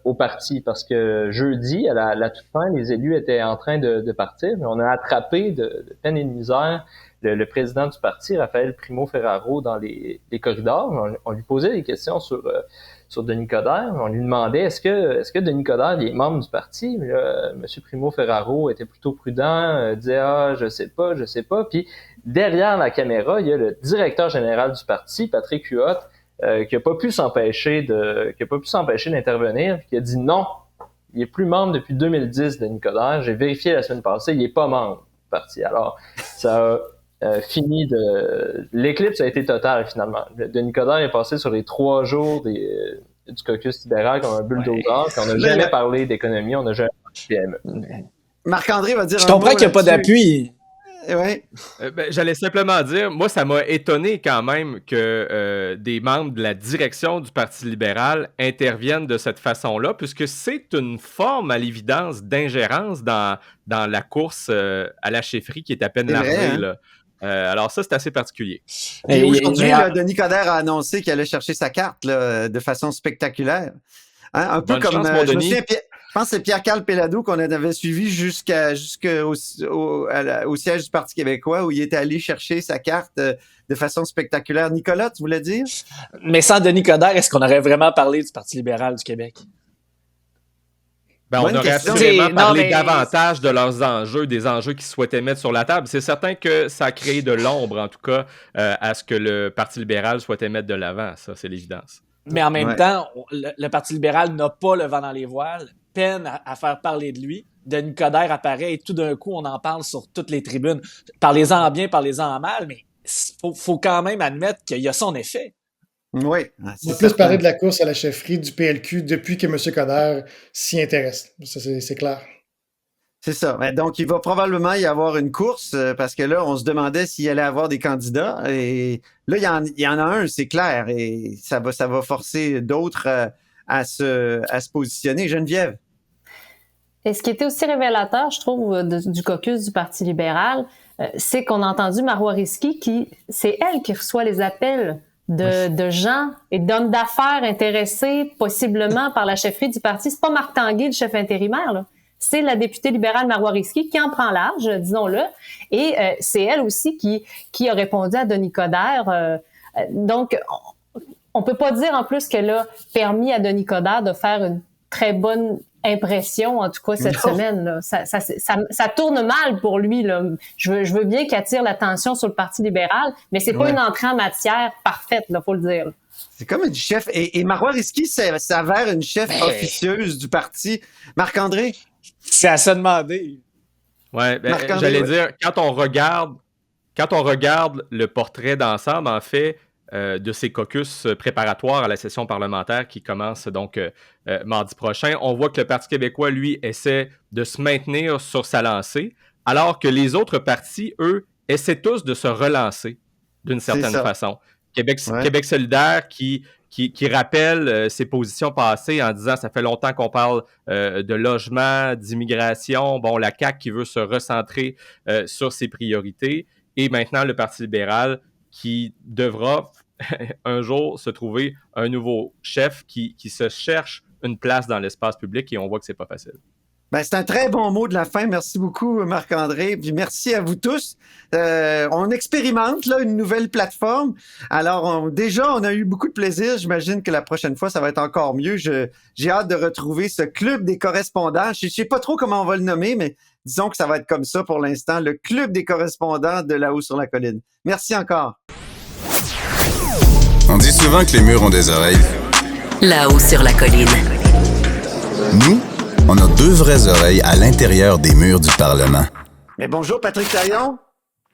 au parti, parce que jeudi, à la toute fin, les élus étaient en train de partir, mais on a attrapé de peine et de misère le président du parti, Raphaël Primo-Ferraro, dans les corridors. On lui posait des questions sur Denis Coderre. On lui demandait est-ce que Denis Coderre est membre du parti? Mais là, M. Primo-Ferraro était plutôt prudent, disait je sais pas. Puis derrière la caméra, il y a le directeur général du parti, Patrick Huot, qui a pas pu s'empêcher d'intervenir, qui a dit non, il est plus membre depuis 2010, Denis Coderre. J'ai vérifié la semaine passée, il est pas membre du parti. Alors, ça a fini l'éclipse a été totale finalement. Denis Coderre est passé sur les 3 jours du caucus libéral comme un bulldozer, puis on n'a jamais parlé d'économie, on n'a jamais parlé de PME. Marc-André va dire je comprends qu'il n'y a pas d'appui. Ouais. J'allais simplement dire, moi, ça m'a étonné quand même que des membres de la direction du Parti libéral interviennent de cette façon-là, puisque c'est une forme, à l'évidence, d'ingérence dans la course à la chefferie qui est à peine larvée. Hein? Alors ça, c'est assez particulier. Et aujourd'hui, Denis Coderre a annoncé qu'il allait chercher sa carte là, de façon spectaculaire. Hein? Un peu comme... Je pense que c'est Pierre-Carl Péladeau qu'on avait suivi jusqu'au siège du Parti québécois où il était allé chercher sa carte de façon spectaculaire. Nicolas, tu voulais dire? Mais sans Denis Coderre, est-ce qu'on aurait vraiment parlé du Parti libéral du Québec? On aurait assurément parlé davantage de leurs enjeux, des enjeux qu'ils souhaitaient mettre sur la table. C'est certain que ça a créé de l'ombre, en tout cas, à ce que le Parti libéral souhaitait mettre de l'avant. Ça, c'est l'évidence. Mais en même temps, le Parti libéral n'a pas le vent dans les voiles, peine à faire parler de lui. Denis Coderre apparaît et tout d'un coup, on en parle sur toutes les tribunes. Parlez-en en bien, parlez-en en mal, mais faut quand même admettre qu'il y a son effet. Oui. On va plus parler de la course à la chefferie du PLQ depuis que M. Coderre s'y intéresse. Ça, c'est clair. C'est ça. Donc, il va probablement y avoir une course parce que là, on se demandait s'il allait avoir des candidats. Et là, il y en a un, c'est clair. Et ça va forcer d'autres à se positionner. Geneviève? Et ce qui était aussi révélateur, je trouve, du caucus du Parti libéral, c'est qu'on a entendu Marois Risky c'est elle qui reçoit les appels de gens et d'hommes d'affaires intéressés possiblement par la chefferie du parti. C'est pas Marc Tanguay, le chef intérimaire, là. C'est la députée libérale Marois Risky qui en prend large, disons-le. Et c'est elle aussi qui a répondu à Denis Coderre. Donc, on peut pas dire en plus qu'elle a permis à Denis Coderre de faire une très bonne impression, en tout cas cette semaine. Là. Ça tourne mal pour lui. Là. Je veux bien qu'il attire l'attention sur le Parti libéral, mais c'est pas une entrée en matière parfaite, là, faut le dire. C'est comme une chef. Et Marois Risky s'avère une chef officieuse du parti. Marc-André? C'est à se demander. Ouais, j'allais dire, quand on regarde le portrait d'ensemble, en fait, de ces caucus préparatoires à la session parlementaire qui commence donc mardi prochain, on voit que le Parti québécois, lui, essaie de se maintenir sur sa lancée, alors que les autres partis, eux, essaient tous de se relancer d'une certaine façon. Québec solidaire qui rappelle ses positions passées en disant ça fait longtemps qu'on parle de logement, d'immigration, bon, la CAQ qui veut se recentrer sur ses priorités, et maintenant le Parti libéral qui devra un jour se trouver un nouveau chef qui se cherche une place dans l'espace public, et on voit que c'est pas facile. C'est un très bon mot de la fin. Merci beaucoup, Marc-André. Puis merci à vous tous. On expérimente là une nouvelle plateforme. Alors, déjà, on a eu beaucoup de plaisir. J'imagine que la prochaine fois, ça va être encore mieux. J'ai hâte de retrouver ce club des correspondants. Je sais pas trop comment on va le nommer, mais disons que ça va être comme ça pour l'instant. Le club des correspondants de Là-haut sur la colline. Merci encore. On dit souvent que les murs ont des oreilles. Là-haut sur la colline. Nous, on a 2 vraies oreilles à l'intérieur des murs du Parlement. Mais bonjour, Patrick Taillon.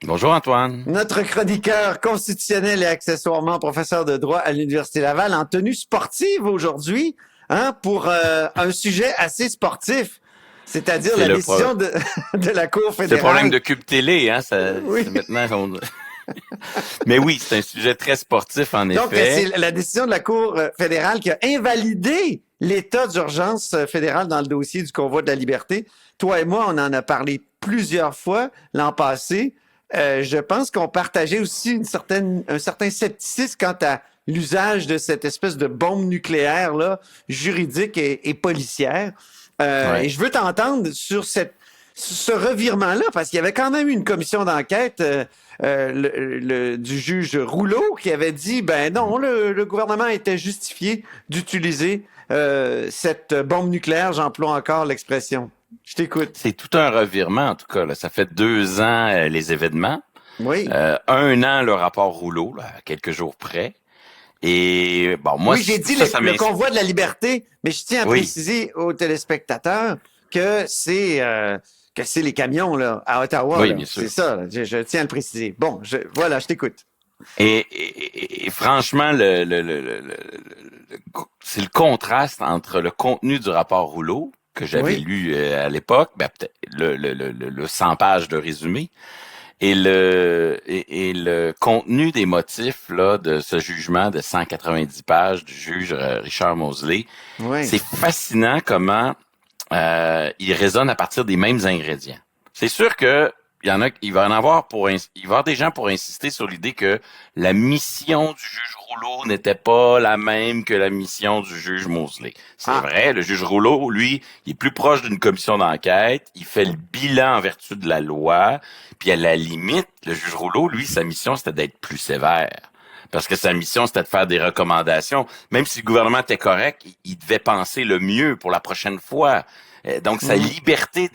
Bonjour, Antoine. Notre chroniqueur constitutionnel et accessoirement professeur de droit à l'Université Laval en tenue sportive aujourd'hui, pour un sujet assez sportif, c'est-à-dire la décision de la Cour fédérale. C'est le problème de Cube Télé, Oui. Maintenant, mais oui, c'est un sujet très sportif, en effet. Donc, c'est la décision de la Cour fédérale qui a invalidé l'état d'urgence fédéral dans le dossier du convoi de la liberté. Toi et moi, on en a parlé plusieurs fois l'an passé. Je pense qu'on partageait aussi un certain scepticisme quant à l'usage de cette espèce de bombe nucléaire là, juridique et policière. Et je veux t'entendre sur ce revirement-là, parce qu'il y avait quand même eu une commission d'enquête du juge Rouleau qui avait dit, non, le gouvernement était justifié d'utiliser cette bombe nucléaire, j'emploie encore l'expression. Je t'écoute. C'est tout un revirement, en tout cas. Là. Ça fait 2 ans les événements. Oui. 1 an le rapport Rouleau, là, à quelques jours près. Et bon, moi, oui, j'ai dit le convoi de la liberté, mais je tiens à préciser aux téléspectateurs que c'est les camions là à Ottawa. Oui, là. bien sûr. C'est ça. Là. Je tiens à le préciser. Bon, voilà, je t'écoute. Et franchement, c'est le contraste entre le contenu du rapport Rouleau que j'avais lu à l'époque, peut-être le 100 pages de résumé, et le contenu des motifs là de ce jugement de 190 pages du juge Richard Moseley. Oui. C'est fascinant comment il raisonne à partir des mêmes ingrédients. C'est sûr que il va y avoir des gens pour insister sur l'idée que la mission du juge Rouleau n'était pas la même que la mission du juge Moseley. C'est vrai, le juge Rouleau, lui, il est plus proche d'une commission d'enquête, il fait le bilan en vertu de la loi, puis à la limite, le juge Rouleau, lui, sa mission, c'était d'être plus sévère. Parce que sa mission, c'était de faire des recommandations. Même si le gouvernement était correct, il devait penser le mieux pour la prochaine fois. Donc, sa liberté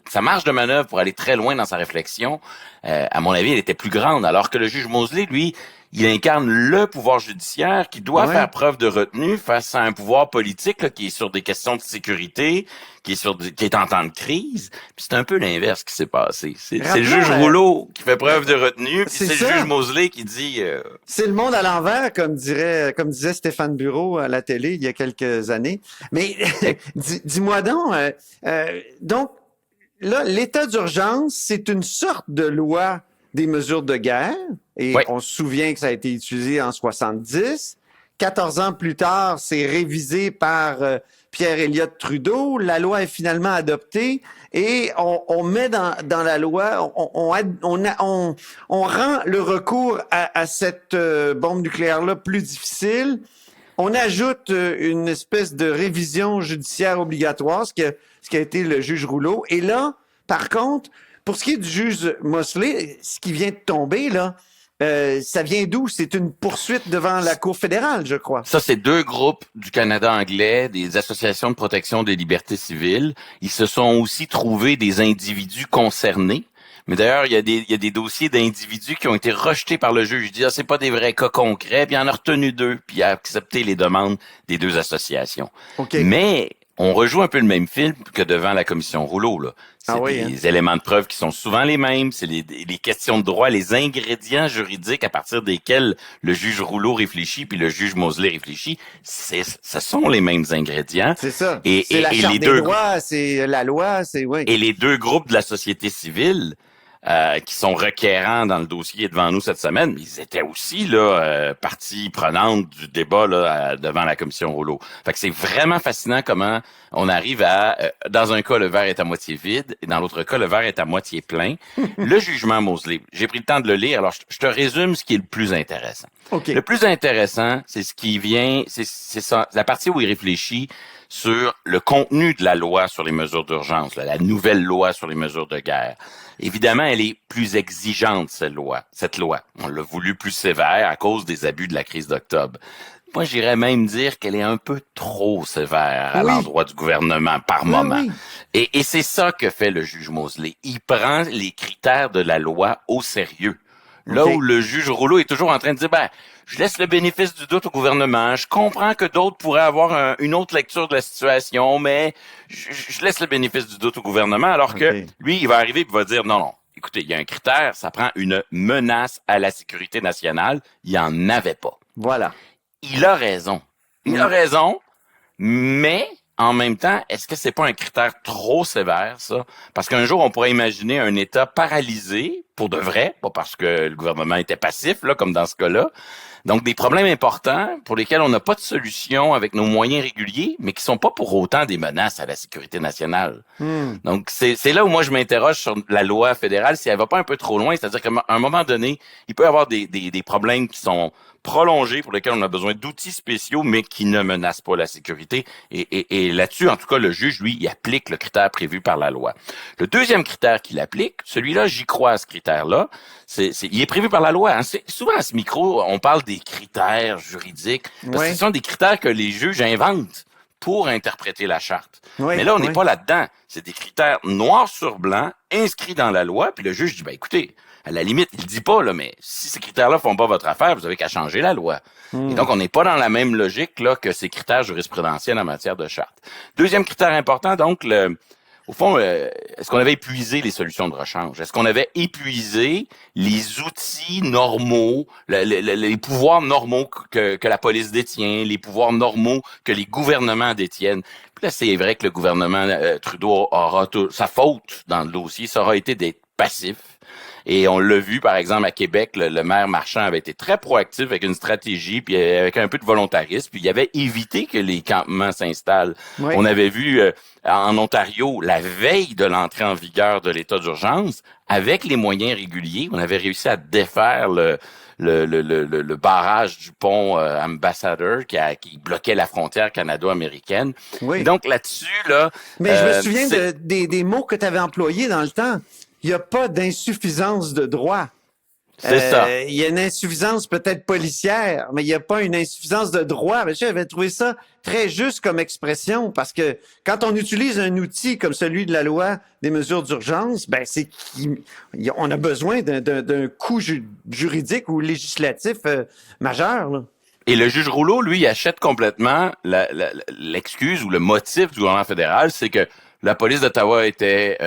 sa marge de manœuvre pour aller très loin dans sa réflexion, à mon avis, elle était plus grande. Alors que le juge Moseley, lui, il incarne le pouvoir judiciaire qui doit faire preuve de retenue face à un pouvoir politique là, qui est sur des questions de sécurité, qui est en temps de crise. Puis c'est un peu l'inverse qui s'est passé. C'est le juge Rouleau qui fait preuve de retenue, puis c'est le juge Mosley qui dit... C'est le monde à l'envers, comme disait Stéphane Bureau à la télé il y a quelques années. Mais dis-moi donc, là, l'état d'urgence, c'est une sorte de loi des mesures de guerre. Et on se souvient que ça a été utilisé en 70. 14 ans plus tard, c'est révisé par Pierre Elliott Trudeau. La loi est finalement adoptée et on met dans la loi, on rend le recours à cette bombe nucléaire-là plus difficile. On ajoute une espèce de révision judiciaire obligatoire, ce qui a été le juge Rouleau. Et là, par contre, pour ce qui est du juge Mosley, ce qui vient de tomber, là, ça vient d'où? C'est une poursuite devant la Cour fédérale, je crois. Ça, c'est 2 groupes du Canada anglais, des associations de protection des libertés civiles. Ils se sont aussi trouvés des individus concernés. Mais d'ailleurs, il y a des dossiers d'individus qui ont été rejetés par le juge. Il dit, c'est pas des vrais cas concrets, puis il en a retenu 2, puis il a accepté les demandes des 2 associations. Okay. Mais on rejoue un peu le même film que devant la commission Rouleau, là. C'est des éléments de preuve qui sont souvent les mêmes. C'est les questions de droit, les ingrédients juridiques à partir desquels le juge Rouleau réfléchit puis le juge Mosley réfléchit. Ce sont les mêmes ingrédients. C'est ça. C'est la charte des droits, c'est la loi, Et les 2 groupes de la société civile qui sont requérants dans le dossier devant nous cette semaine, ils étaient aussi là partie prenante du débat là devant la commission Rouleau. Fait que c'est vraiment fascinant comment on arrive à dans un cas le verre est à moitié vide et dans l'autre cas le verre est à moitié plein. Le jugement Mosley, j'ai pris le temps de le lire, alors je te résume ce qui est le plus intéressant. Okay. Le plus intéressant, c'est ce qui vient, c'est ça, la partie où il réfléchit sur le contenu de la loi sur les mesures d'urgence, la nouvelle loi sur les mesures de guerre. Évidemment, elle est plus exigeante, cette loi. On l'a voulu plus sévère à cause des abus de la crise d'octobre. Moi, j'irais même dire qu'elle est un peu trop sévère à l'endroit du gouvernement par moment. Oui. Et c'est ça que fait le juge Mosley. Il prend les critères de la loi au sérieux. Là où le juge Rouleau est toujours en train de dire, je laisse le bénéfice du doute au gouvernement. Je comprends que d'autres pourraient avoir une autre lecture de la situation, mais je laisse le bénéfice du doute au gouvernement, alors que lui, il va arriver et va dire, non, écoutez, il y a un critère, ça prend une menace à la sécurité nationale. Il n'y en avait pas. Voilà. Il a raison. Il a raison, mais en même temps, est-ce que c'est pas un critère trop sévère, ça? Parce qu'un jour, on pourrait imaginer un État paralysé, pour de vrai, pas parce que le gouvernement était passif, là, comme dans ce cas-là. Donc, des problèmes importants pour lesquels on n'a pas de solution avec nos moyens réguliers, mais qui sont pas pour autant des menaces à la sécurité nationale. Donc, c'est là où moi je m'interroge sur la loi fédérale, si elle va pas un peu trop loin, c'est-à-dire qu'à un moment donné, il peut y avoir des problèmes qui sont prolongés, pour lesquels on a besoin d'outils spéciaux, mais qui ne menacent pas la sécurité. Et là-dessus, en tout cas, le juge, lui, il applique le critère prévu par la loi. Le deuxième critère qu'il applique, celui-là, j'y crois à ce critère-là, il est prévu par la loi. Hein. Souvent, à ce micro, on parle des critères juridiques, parce que ce sont des critères que les juges inventent pour interpréter la charte. Mais là, on n'est pas là-dedans. C'est des critères noir sur blanc, inscrits dans la loi, puis le juge dit, écoutez, à la limite, il dit pas, là, mais si ces critères-là font pas votre affaire, vous avez qu'à changer la loi. Et donc, on n'est pas dans la même logique là que ces critères jurisprudentiels en matière de charte. Deuxième critère important, donc, au fond, est-ce qu'on avait épuisé les solutions de rechange? Est-ce qu'on avait épuisé les outils normaux, les pouvoirs normaux que la police détient, les pouvoirs normaux que les gouvernements détiennent? Puis là, c'est vrai que le gouvernement Trudeau aura sa faute dans le dossier, ça aura été d'être passif. Et on l'a vu, par exemple, à Québec, le maire Marchand avait été très proactif avec une stratégie, puis avec un peu de volontarisme, puis il avait évité que les campements s'installent. Oui. On avait vu en Ontario, la veille de l'entrée en vigueur de l'état d'urgence, avec les moyens réguliers, on avait réussi à défaire le barrage du pont Ambassador qui bloquait la frontière canado-américaine. Oui. Et donc là-dessus, là... Mais je me souviens des mots que tu avais employés dans le temps. Il n'y a pas d'insuffisance de droit. C'est ça. Il y a une insuffisance peut-être policière, mais il n'y a pas une insuffisance de droit. Mais j'avais trouvé ça très juste comme expression, parce que quand on utilise un outil comme celui de la loi des mesures d'urgence, ben c'est qu'on a besoin d'un coup juridique ou législatif majeur, là. Et le juge Rouleau, lui, il achète complètement l'excuse ou le motif du gouvernement fédéral, c'est que la police d'Ottawa était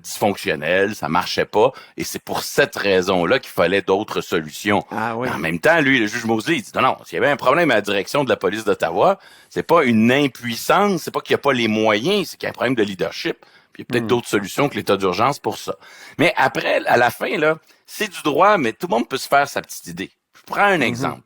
dysfonctionnelle, ça marchait pas, et c'est pour cette raison-là qu'il fallait d'autres solutions. Ah oui. En même temps, lui, le juge Mosley, il dit non, s'il y avait un problème à la direction de la police d'Ottawa, c'est pas une impuissance, c'est pas qu'il y a pas les moyens, c'est qu'il y a un problème de leadership. Puis il y a peut-être d'autres solutions que l'état d'urgence pour ça. Mais après, à la fin, là, c'est du droit, mais tout le monde peut se faire sa petite idée. Je prends un exemple.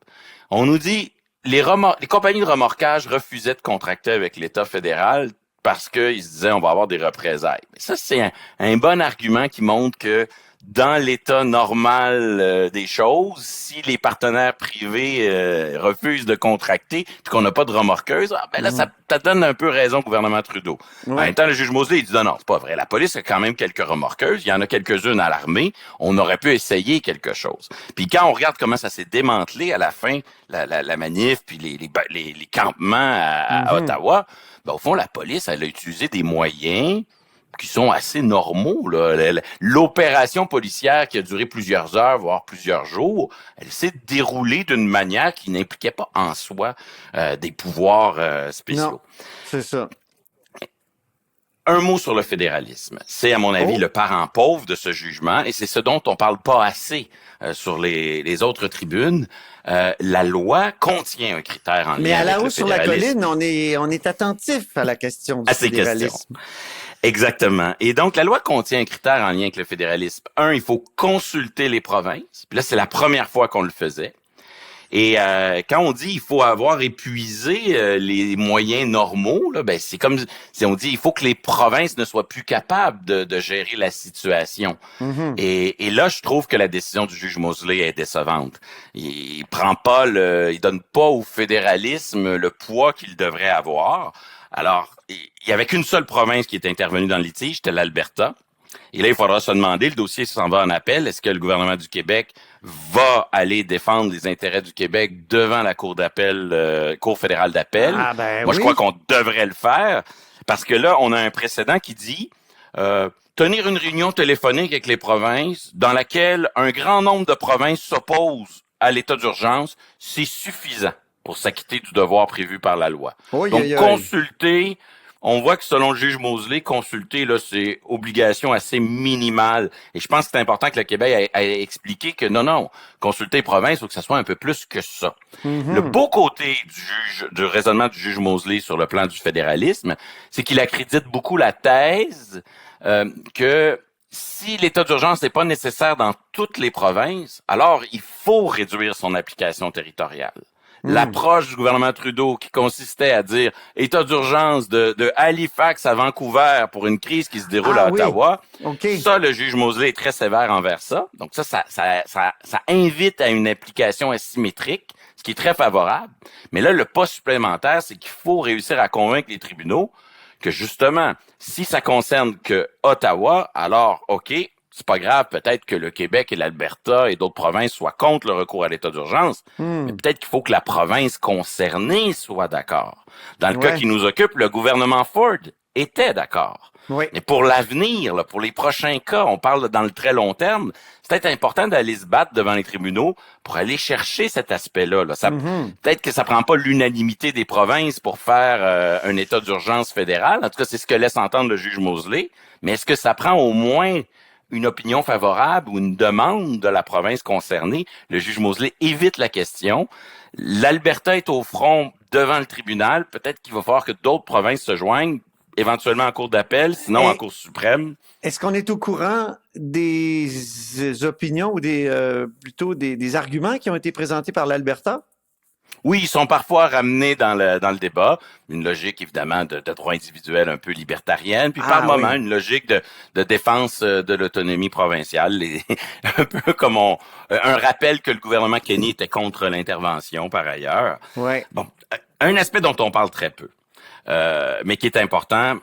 On nous dit les compagnies de remorquage refusaient de contracter avec l'État fédéral parce qu'ils se disaient on va avoir des représailles. Mais ça, c'est un bon argument qui montre que dans l'état normal des choses, si les partenaires privés refusent de contracter puis qu'on n'a pas de remorqueuse, ben là, ça donne un peu raison au gouvernement Trudeau. En même temps, le juge Mosley, il dit non, c'est pas vrai. La police a quand même quelques remorqueuses. Il y en a quelques-unes à l'armée. On aurait pu essayer quelque chose. Puis quand on regarde comment ça s'est démantelé à la fin, la manif, puis les campements à Ottawa, ben, au fond, la police, elle a utilisé des moyens qui sont assez normaux, là. L'opération policière qui a duré plusieurs heures, voire plusieurs jours, elle s'est déroulée d'une manière qui n'impliquait pas en soi des pouvoirs spéciaux. Non, c'est ça. Un mot sur le fédéralisme. C'est, à mon avis, le parent pauvre de ce jugement, et c'est ce dont on parle pas assez sur les autres tribunes. La loi contient un critère en lien avec le fédéralisme. Mais à la haut sur la colline, on est attentif à la question du fédéralisme. Exactement. Et donc, la loi contient un critère en lien avec le fédéralisme. Un, il faut consulter les provinces. Puis là, c'est la première fois qu'on le faisait. Et quand on dit il faut avoir épuisé les moyens normaux, là, ben c'est comme si on dit il faut que les provinces ne soient plus capables de gérer la situation. Et là, je trouve que la décision du juge Mosley est décevante. Il donne pas au fédéralisme le poids qu'il devrait avoir. Alors, il y avait qu'une seule province qui est intervenue dans le litige, c'était l'Alberta. Et là, il faudra se demander, le dossier s'en va en appel, est-ce que le gouvernement du Québec va aller défendre les intérêts du Québec devant la Cour d'appel, Cour fédérale d'appel? Moi, je crois qu'on devrait le faire, parce que là, on a un précédent qui dit tenir une réunion téléphonique avec les provinces dans laquelle un grand nombre de provinces s'opposent à l'état d'urgence, c'est suffisant pour s'acquitter du devoir prévu par la loi. Donc, consulter... On voit que selon le juge Mosley, consulter, là, c'est obligation assez minimale. Et je pense que c'est important que le Québec ait expliqué que non, consulter les provinces, il faut que ça soit un peu plus que ça. Le beau côté du raisonnement du juge Mosley sur le plan du fédéralisme, c'est qu'il accrédite beaucoup la thèse que si l'état d'urgence n'est pas nécessaire dans toutes les provinces, alors il faut réduire son application territoriale. L'approche du gouvernement Trudeau qui consistait à dire état d'urgence de Halifax à Vancouver pour une crise qui se déroule à Ottawa. Ça, le juge Mosley est très sévère envers ça. Donc ça invite à une application asymétrique, ce qui est très favorable. Mais là, le pas supplémentaire, c'est qu'il faut réussir à convaincre les tribunaux que justement, si ça concerne que Ottawa, alors OK, c'est pas grave, peut-être que le Québec et l'Alberta et d'autres provinces soient contre le recours à l'état d'urgence, mais peut-être qu'il faut que la province concernée soit d'accord. Dans le cas qui nous occupe, le gouvernement Ford était d'accord. Mais pour l'avenir, là, pour les prochains cas, on parle dans le très long terme, c'est peut-être important d'aller se battre devant les tribunaux pour aller chercher cet aspect-là. Là. Peut-être que ça prend pas l'unanimité des provinces pour faire un état d'urgence fédéral. En tout cas, c'est ce que laisse entendre le juge Mosley. Mais est-ce que ça prend au moins une opinion favorable ou une demande de la province concernée? Le juge Mosley évite la question. L'Alberta est au front devant le tribunal. Peut-être qu'il va falloir que d'autres provinces se joignent, éventuellement en cour d'appel, sinon en cour suprême. Est-ce qu'on est au courant des opinions ou plutôt des arguments qui ont été présentés par l'Alberta? Oui, ils sont parfois ramenés dans le débat. Une logique, évidemment, de droit individuel un peu libertarienne. Puis par moment, une logique de défense de l'autonomie provinciale. Un peu comme un rappel que le gouvernement Kenney était contre l'intervention, par ailleurs. Bon, un aspect dont on parle très peu, mais qui est important.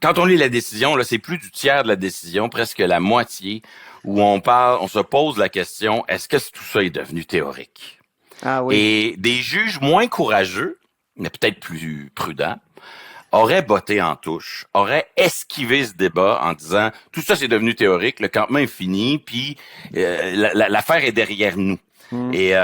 quand on lit la décision, là, c'est plus du tiers de la décision, presque la moitié, où on se pose la question, est-ce que tout ça est devenu théorique? Ah oui. Et des juges moins courageux, mais peut-être plus prudents, auraient botté en touche, auraient esquivé ce débat en disant, tout ça c'est devenu théorique, le campement est fini, puis l'affaire est derrière nous. Et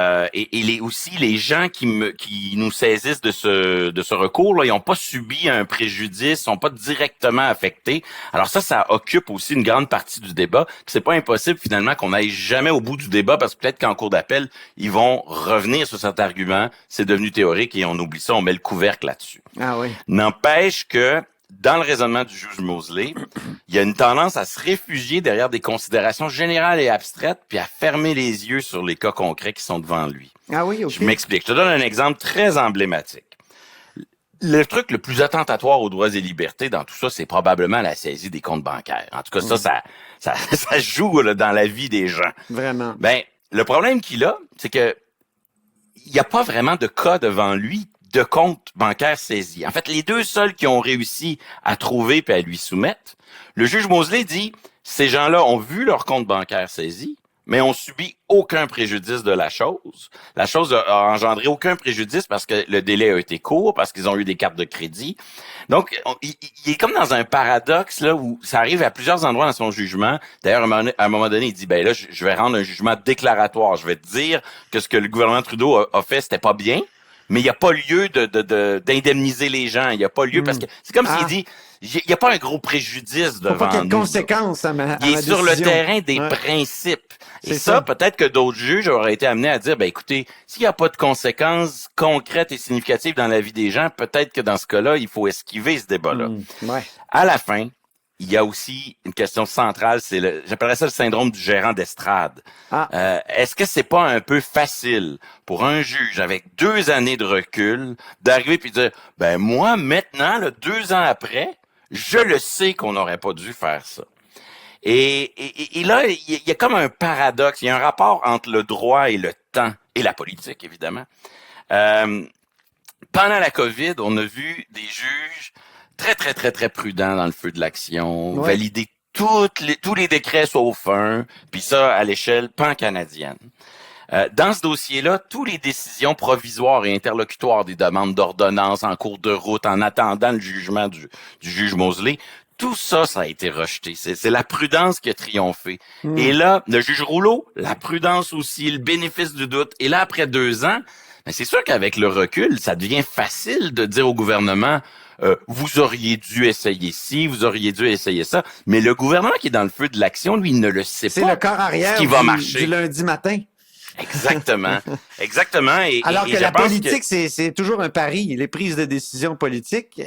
aussi les gens qui nous saisissent de ce recours là, ils n'ont pas subi un préjudice, sont pas directement affectés. Alors ça occupe aussi une grande partie du débat. Puis c'est pas impossible finalement qu'on n'aille jamais au bout du débat parce que peut-être qu'en cours d'appel ils vont revenir sur cet argument. C'est devenu théorique et on oublie ça, on met le couvercle là-dessus. Ah oui. N'empêche que dans le raisonnement du juge Moseley, il y a une tendance à se réfugier derrière des considérations générales et abstraites, puis à fermer les yeux sur les cas concrets qui sont devant lui. Ah oui, ok. Je m'explique. Je te donne un exemple très emblématique. Le truc le plus attentatoire aux droits et libertés dans tout ça, c'est probablement la saisie des comptes bancaires. En tout cas, ça joue là, dans la vie des gens. Vraiment. Ben, le problème qu'il a, c'est que il n'y a pas vraiment de cas devant lui de comptes bancaires saisis. En fait, les deux seuls qui ont réussi à trouver puis à lui soumettre, le juge Moseley dit, ces gens-là ont vu leur compte bancaire saisi, mais ont subi aucun préjudice de la chose. La chose a engendré aucun préjudice parce que le délai a été court, parce qu'ils ont eu des cartes de crédit. Donc, il est comme dans un paradoxe là où ça arrive à plusieurs endroits dans son jugement. D'ailleurs, à un moment donné, il dit, ben là, je vais rendre un jugement déclaratoire. Je vais te dire que ce que le gouvernement Trudeau a fait, c'était pas bien. Mais il n'y a pas lieu d'indemniser les gens. Il n'y a pas lieu parce que c'est comme s'il dit, il n'y a pas un gros préjudice devant nous. Pas qu'il y ait de conséquences à ma Il est sur le décision. terrain des principes. Et ça, peut-être que d'autres juges auraient été amenés à dire, ben écoutez, s'il n'y a pas de conséquences concrètes et significatives dans la vie des gens, peut-être que dans ce cas-là, il faut esquiver ce débat-là. Ouais. À la fin, il y a aussi une question centrale, j'appellerais ça le syndrome du gérant d'estrade. Est-ce que c'est pas un peu facile pour un juge avec 2 années de recul d'arriver puis dire, ben moi maintenant, 2 ans après, je le sais qu'on n'aurait pas dû faire ça. Et là, il y a comme un paradoxe, il y a un rapport entre le droit et le temps, et la politique évidemment. Pendant la COVID, on a vu des juges très prudent dans le feu de l'action, valider tous les décrets sauf un, puis ça à l'échelle pan-canadienne. Dans ce dossier-là, toutes les décisions provisoires et interlocutoires des demandes d'ordonnance en cours de route, en attendant le jugement du juge Moseley, tout ça, ça a été rejeté. C'est la prudence qui a triomphé. Et là, le juge Rouleau, la prudence aussi, le bénéfice du doute. Et là, après 2 ans, ben c'est sûr qu'avec le recul, ça devient facile de dire au gouvernement, vous auriez dû essayer ci, vous auriez dû essayer ça. Mais le gouvernement qui est dans le feu de l'action, lui, il ne le sait pas. C'est le corps arrière qui va marcher. Du lundi matin. Exactement. Exactement. Alors que je la pense politique, c'est toujours un pari. Les prises de décision politiques,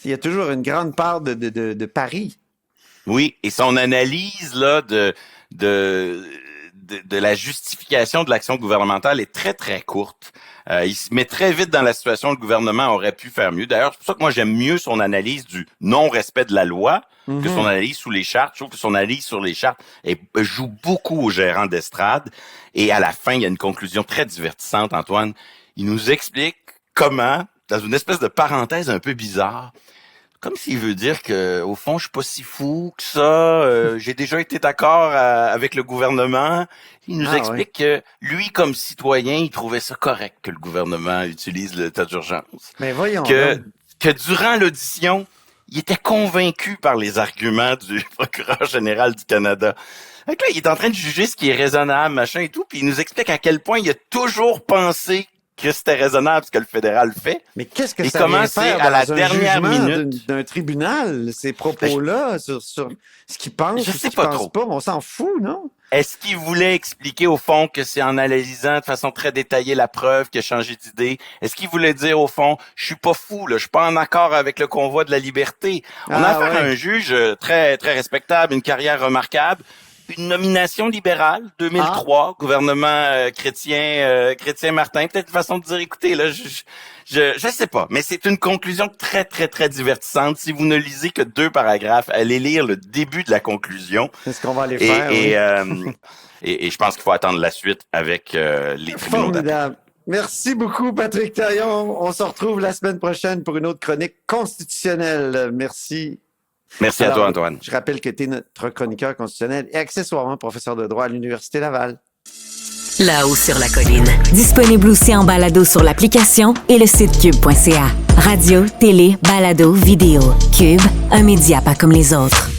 il y a toujours une grande part de pari. Oui, et son analyse là de la justification de l'action gouvernementale est très courte. Il se met très vite dans la situation où le gouvernement aurait pu faire mieux. D'ailleurs, c'est pour ça que moi j'aime mieux son analyse du non-respect de la loi que son analyse sous les chartes. Je trouve que son analyse sur les chartes joue beaucoup aux gérants d'estrade. Et à la fin, il y a une conclusion très divertissante, Antoine. Il nous explique comment, dans une espèce de parenthèse un peu bizarre, comme s'il veut dire que au fond, je suis pas si fou que ça. J'ai déjà été d'accord avec le gouvernement. Il nous explique que lui, comme citoyen, il trouvait ça correct que le gouvernement utilise l'état d'urgence. Mais voyons. Que durant l'audition, il était convaincu par les arguments du procureur général du Canada. Donc là, il est en train de juger ce qui est raisonnable, machin et tout, puis il nous explique à quel point il a toujours pensé que c'était raisonnable ce que le fédéral fait. Mais qu'est-ce que et ça vient faire à la dans un dernière minute d'un tribunal, ces propos-là, sur ce qu'ils pensent ou ce qu'ils pensent pas? On s'en fout, non? Est-ce qu'il voulait expliquer au fond que c'est en analysant de façon très détaillée la preuve qu'il a changé d'idée? Est-ce qu'il voulait dire au fond, je suis pas fou, là, je suis pas en accord avec le convoi de la liberté? On a affaire à un juge très respectable, une carrière remarquable. Une nomination libérale, 2003, gouvernement chrétien Martin. Peut-être une façon de dire, écoutez, là, je sais pas, mais c'est une conclusion très divertissante. Si vous ne lisez que 2 paragraphes, allez lire le début de la conclusion. C'est ce qu'on va aller faire. Et je pense qu'il faut attendre la suite avec les tribunaux d'appel. Merci beaucoup, Patrick Taillon. On se retrouve la semaine prochaine pour une autre chronique constitutionnelle. Merci. Merci à toi, Antoine. Je rappelle que tu es notre chroniqueur constitutionnel et accessoirement professeur de droit à l'Université Laval. Là-haut sur la colline. Disponible aussi en balado sur l'application et le site cube.ca. Radio, télé, balado, vidéo. Cube, un média pas comme les autres.